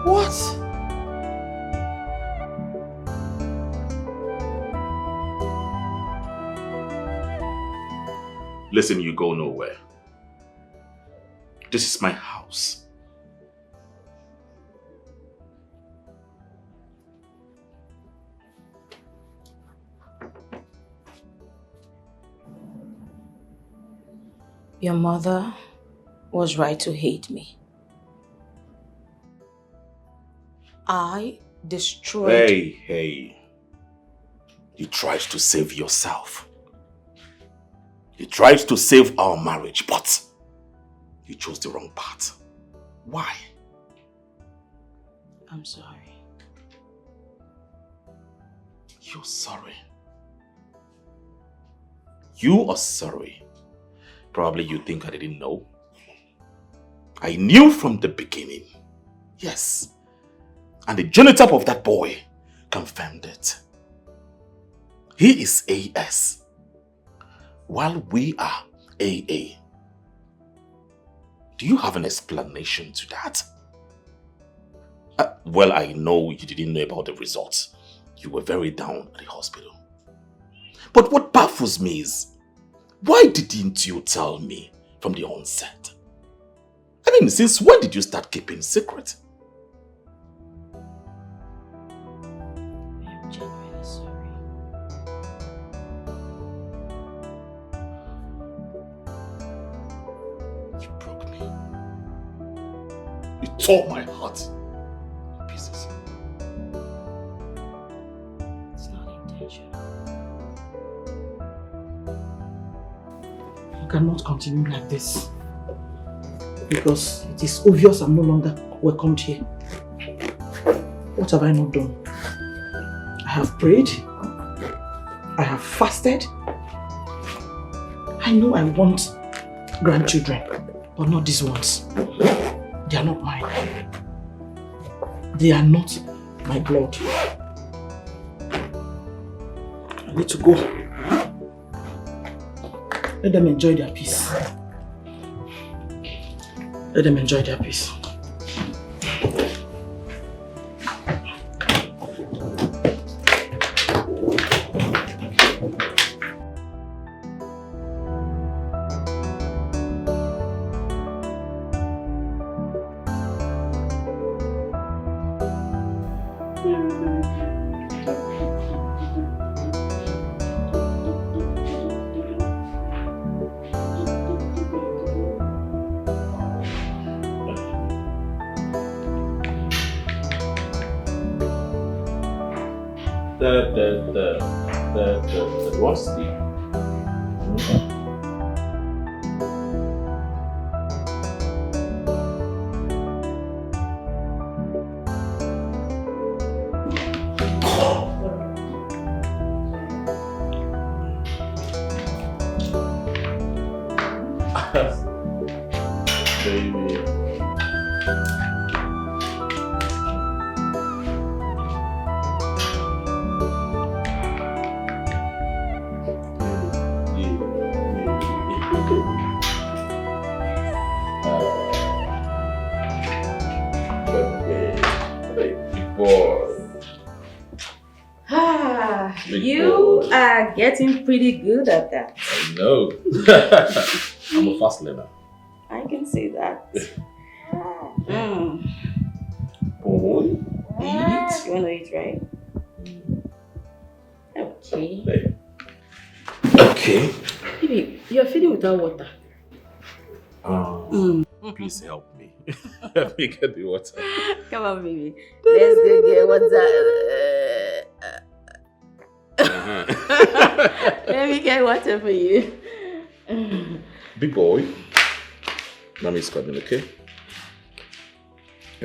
What? Listen, you go nowhere. This is my house. Your mother was right to hate me. I destroyed... Hey. You tried to save yourself. You tried to save our marriage, but you chose the wrong path. Why? I'm sorry. You're sorry. You are sorry. Probably you think I didn't know. I knew from the beginning. Yes. And the genotype of that boy confirmed it. He is AS, while we are AA. Do you have an explanation to that? Well, I know you didn't know about the results. You were very down at the hospital. But what baffles me is, why didn't you tell me from the onset? I mean, since when did you start keeping secret? I'm genuinely sorry. You broke me. You tore my heart to pieces. It's not intentional. You cannot continue like this. Because it is obvious I'm no longer welcomed here. What have I not done? I have prayed. I have fasted. I know I want grandchildren, but not these ones. They are not mine. They are not my blood. I need to go. Let them enjoy their peace. Let them enjoy their peace. You want to sleep? Baby. You are getting pretty good at that. I know. I'm a fast learner. I can see that. Boy, eat. You want to eat, right? Okay. Okay. Baby, you're feeding without water. Please help me. Help me get the water. Come on, baby. Let's go get water. Let me get water for you. Big boy. Mommy's coming, okay?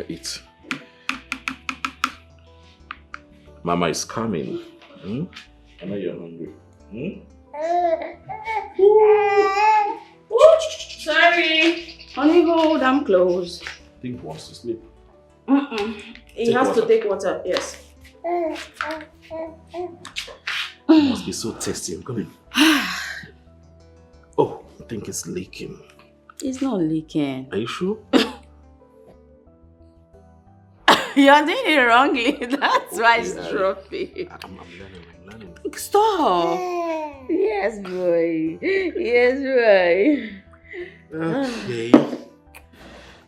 Eat. Mama is coming. I know you're hungry. Sorry. Honey, hold, I'm close. Big wants to sleep. He has to take water, yes. It must be so tasty. I'm coming. Oh, I think it's leaking. It's not leaking. Are you sure? You're doing it wrongly. That's why it's dropping. I'm learning. Stop. Yes, boy. Yes, boy. Okay.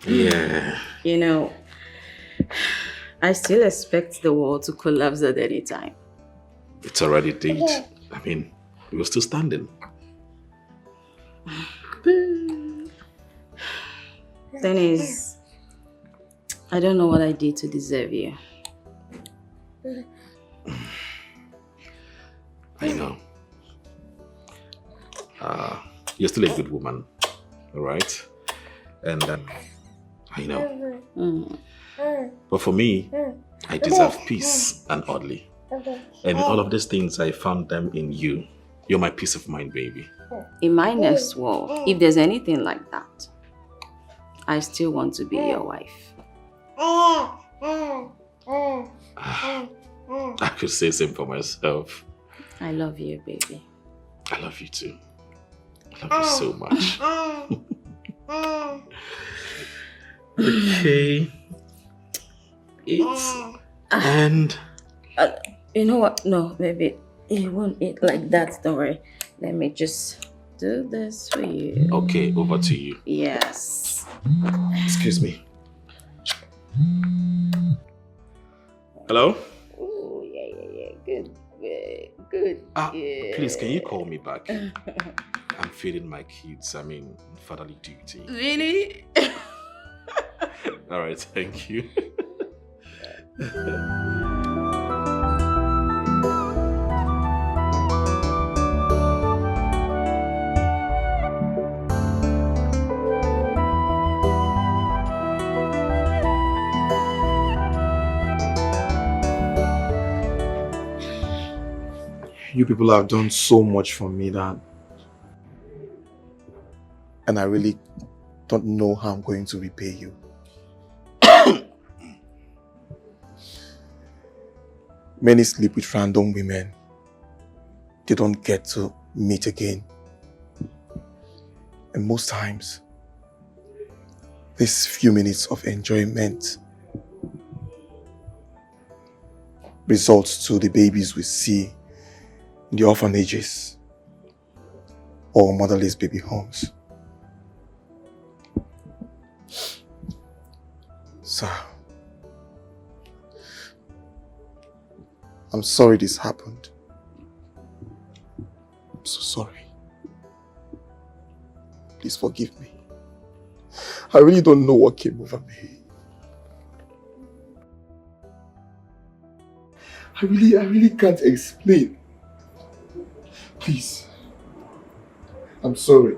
Yeah. You know, I still expect the world to collapse at any time. It's already did. I mean, we're still standing. Thing is, I don't know what I did to deserve you. I know. You're still a good woman, all right? And I know. But for me, I deserve peace and oddly. And all of these things, I found them in you. You're my peace of mind, baby. In my next world, if there's anything like that, I still want to be your wife. I could say same for myself. I love you, baby. I love you too. I love you so much. Okay. Eat. And... you know what? No, baby. You won't eat like that. Don't worry. Let me just do this for you. Okay, over to you. Yes. Excuse me. Hello? Oh, yeah. Good. Yeah. Please, can you call me back? I'm feeding my kids. I mean, fatherly duty. Really? All right, thank you. You people have done so much for me, Dad. And I really don't know how I'm going to repay you. Many sleep with random women. They don't get to meet again. And most times, these few minutes of enjoyment results to the babies we see in the orphanages or motherless baby homes. Sir, I'm sorry this happened. I'm so sorry. Please forgive me. I really don't know what came over me. I really can't explain. Please. I'm sorry.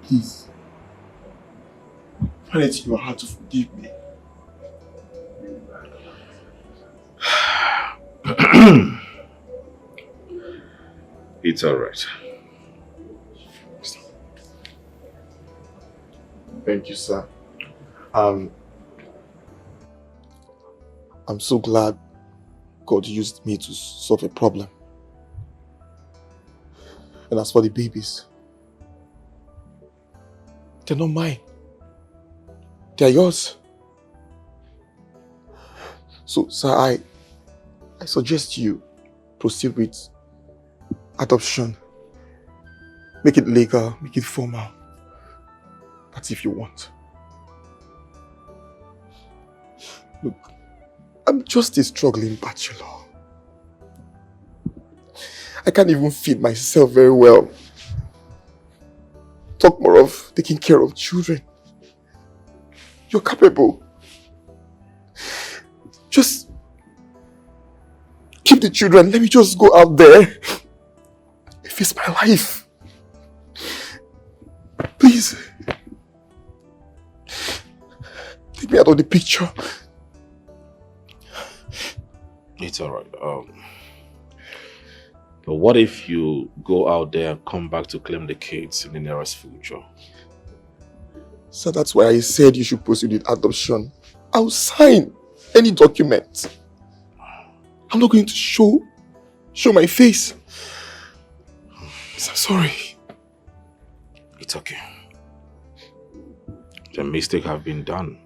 Please. Find it in your heart to forgive me. It's alright. Thank you, sir. I'm so glad God used me to solve a problem. And as for the babies, they're not mine. They're yours. So, sir, I suggest you proceed with adoption. Make it legal, make it formal. That's if you want. Look, I'm just a struggling bachelor. I can't even feed myself very well. Talk more of taking care of children. You're capable. Just keep the children. Let me just go out there and face my life. Please. Take me out of the picture. It's alright. But what if you go out there and come back to claim the kids in the nearest future? So that's why I said you should proceed with adoption. I'll sign any document. I'm not going to show my face. I'm sorry. It's okay. The mistake have been done.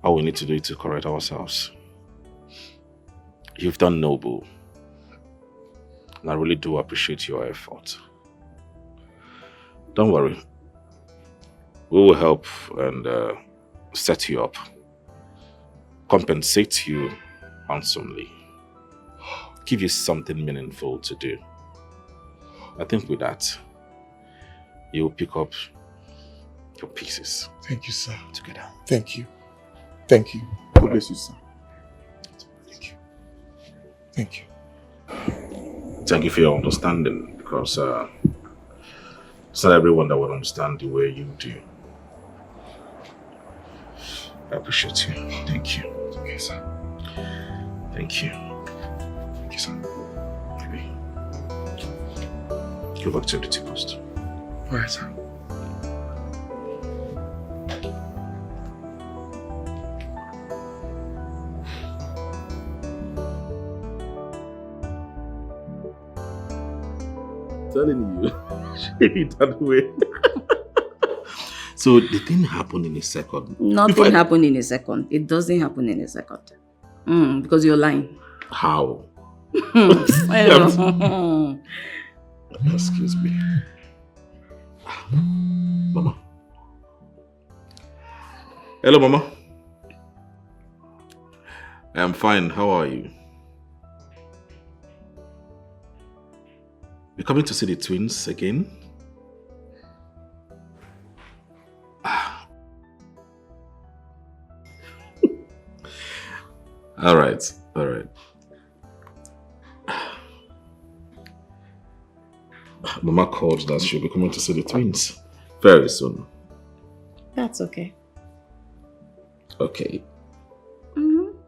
All we need to do is to correct ourselves. You've done noble. And I really do appreciate your effort. Don't worry. We will help and set you up. Compensate you handsomely. Give you something meaningful to do. I think with that, you will pick up your pieces. Thank you, sir. Together. Thank you. Thank you. God bless you, sir. Thank you. Thank you. Thank you for your understanding, because it's not everyone that will understand the way you do. I appreciate you. Thank you. Okay, sir. Thank you. Thank you, sir. Maybe. Go back to the tea post. Alright, sir. Telling you, that way. So the thing happened in a second. Nothing happened in a second. It doesn't happen in a second. Because you're lying. How? Excuse me. Mama. Hello, Mama. I am fine. How are you? You're coming to see the twins again? All right. Mama called that she'll be coming to see the twins very soon. That's okay. Okay.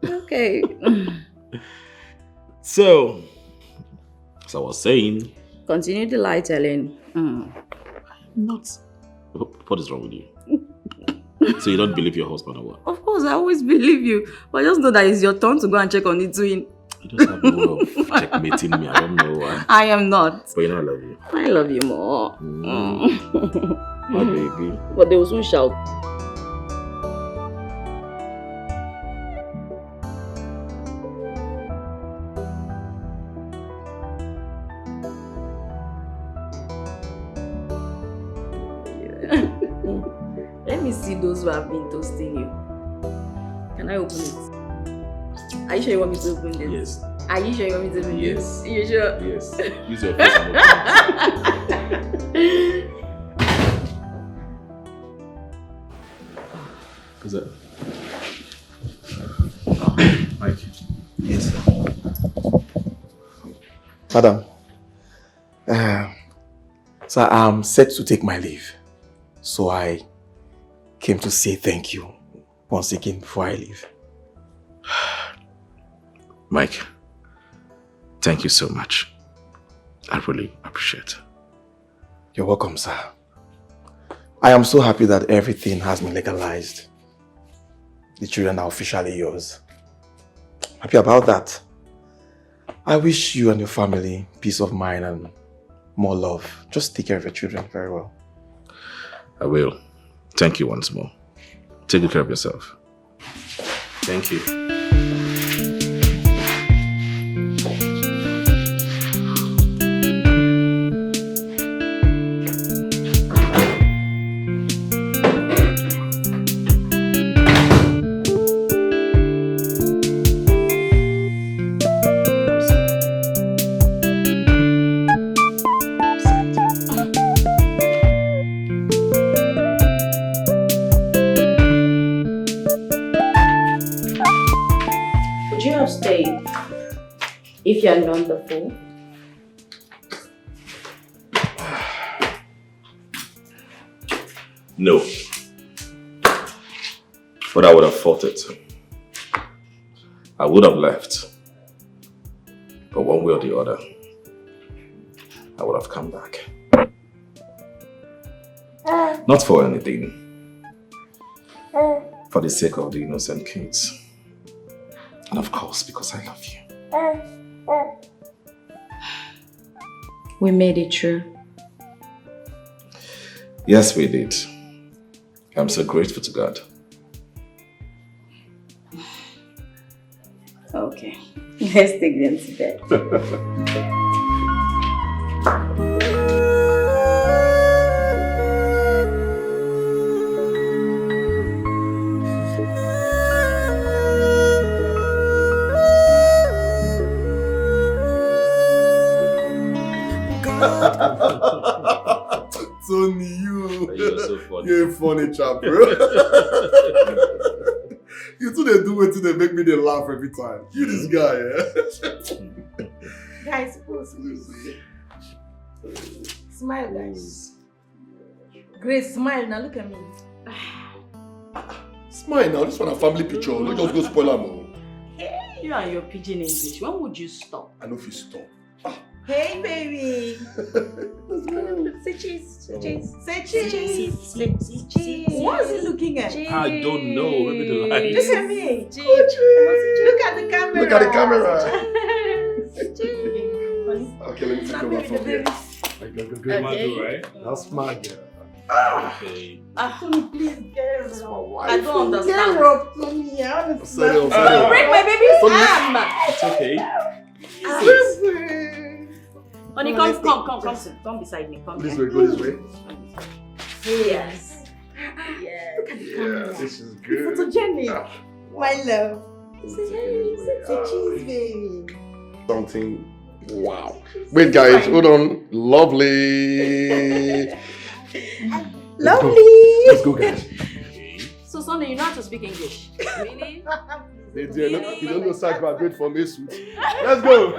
Okay. So, as I was saying... Continue the lie telling. Not... What is wrong with you? So you don't believe your husband or what? Of course, I always believe you. But just know that it's your turn to go and check on the twin. You just have no way of checkmating me. I don't know why. I am not. But you know I love you. I love you more. My baby. But they will soon shout. Let me see those who have been toasting you. Can I open it? Are you sure you want me to open this? Yes. Are you sure you want me to open this? Yes. Are you sure? Yes. Use your face and open it. Who's that? Mike. Yes, sir. Madam, so I'm set to take my leave. So I came to say thank you once again before I leave. Mike, thank you so much. I really appreciate it. You're welcome, sir. I am so happy that everything has been legalized. The children are officially yours. Happy about that. I wish you and your family peace of mind and more love. Just take care of your children very well. I will. Thank you once more. Take good care of yourself. Thank you. If you are not the fool. No. But I would have fought it. I would have left. But one way or the other, I would have come back. Not for anything. For the sake of the innocent kids. And of course, because I love you. We made it true. Yes, we did. I'm so grateful to God. Okay, let's take them to bed. Tony, you're so funny. You're a funny chap, bro. You two they do it till they make me they laugh every time. You this guy, yeah. Guys, smile, guys. Grace, smile now. Look at me. Smile now. This one a family picture. Don't just go spoil them. Hey, you and your pidgin English. When would you stop? I know if you stop. Hey, baby. Say cheese. Say cheese. Say cheese. Say cheese. What is he looking at? I don't know. Maybe the light. Look at me. Look at the camera. Look at the camera. Cheese. Okay, let me take over from here. Okay. Right? That's my girl. Okay. Please get up. I don't understand. Get up to me. I understand. Break my baby's arm. It's okay. Honey, come beside me. Come This here. way, go this way. Yes. Yes. Look at the camera. This is good. Photogenic. My love. Say cheese, baby. Something. Wow. Wait, guys, hold on. Lovely. Lovely. Let's go, guys. So, Sunday, you know how to speak English? Really? You don't know sir graduate from a suit. Let's go.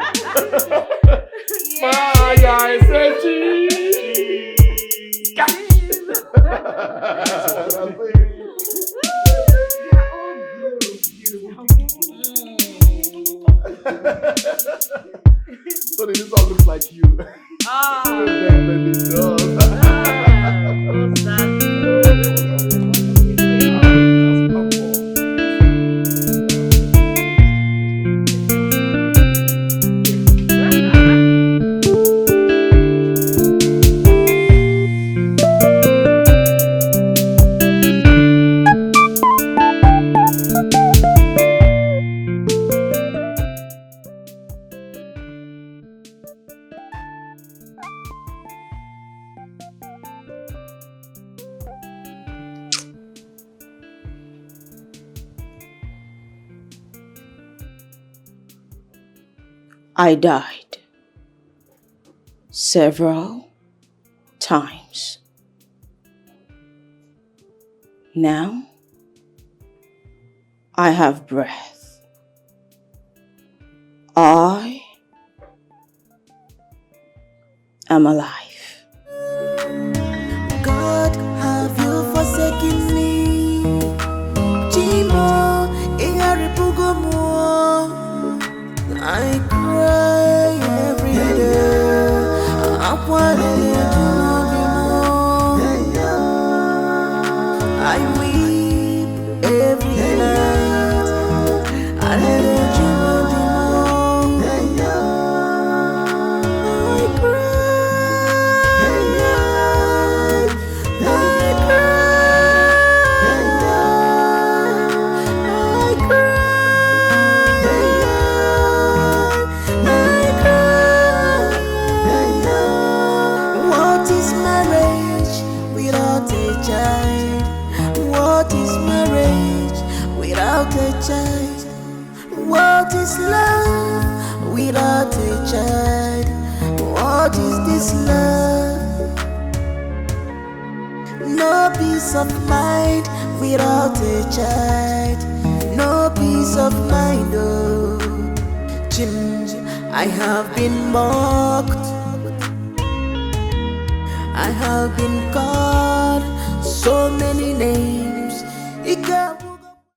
Bye, guys. Say cheese. So this all looks like you. Definitely does. I died several times. Now I have breath. I I'm alive. God, have you forsaken me? Chimo, I cry every day. I weep every night. I let you What is love without a child? What is this love? No peace of mind without a child. No peace of mind, oh. I have been mocked. I have been called so many names.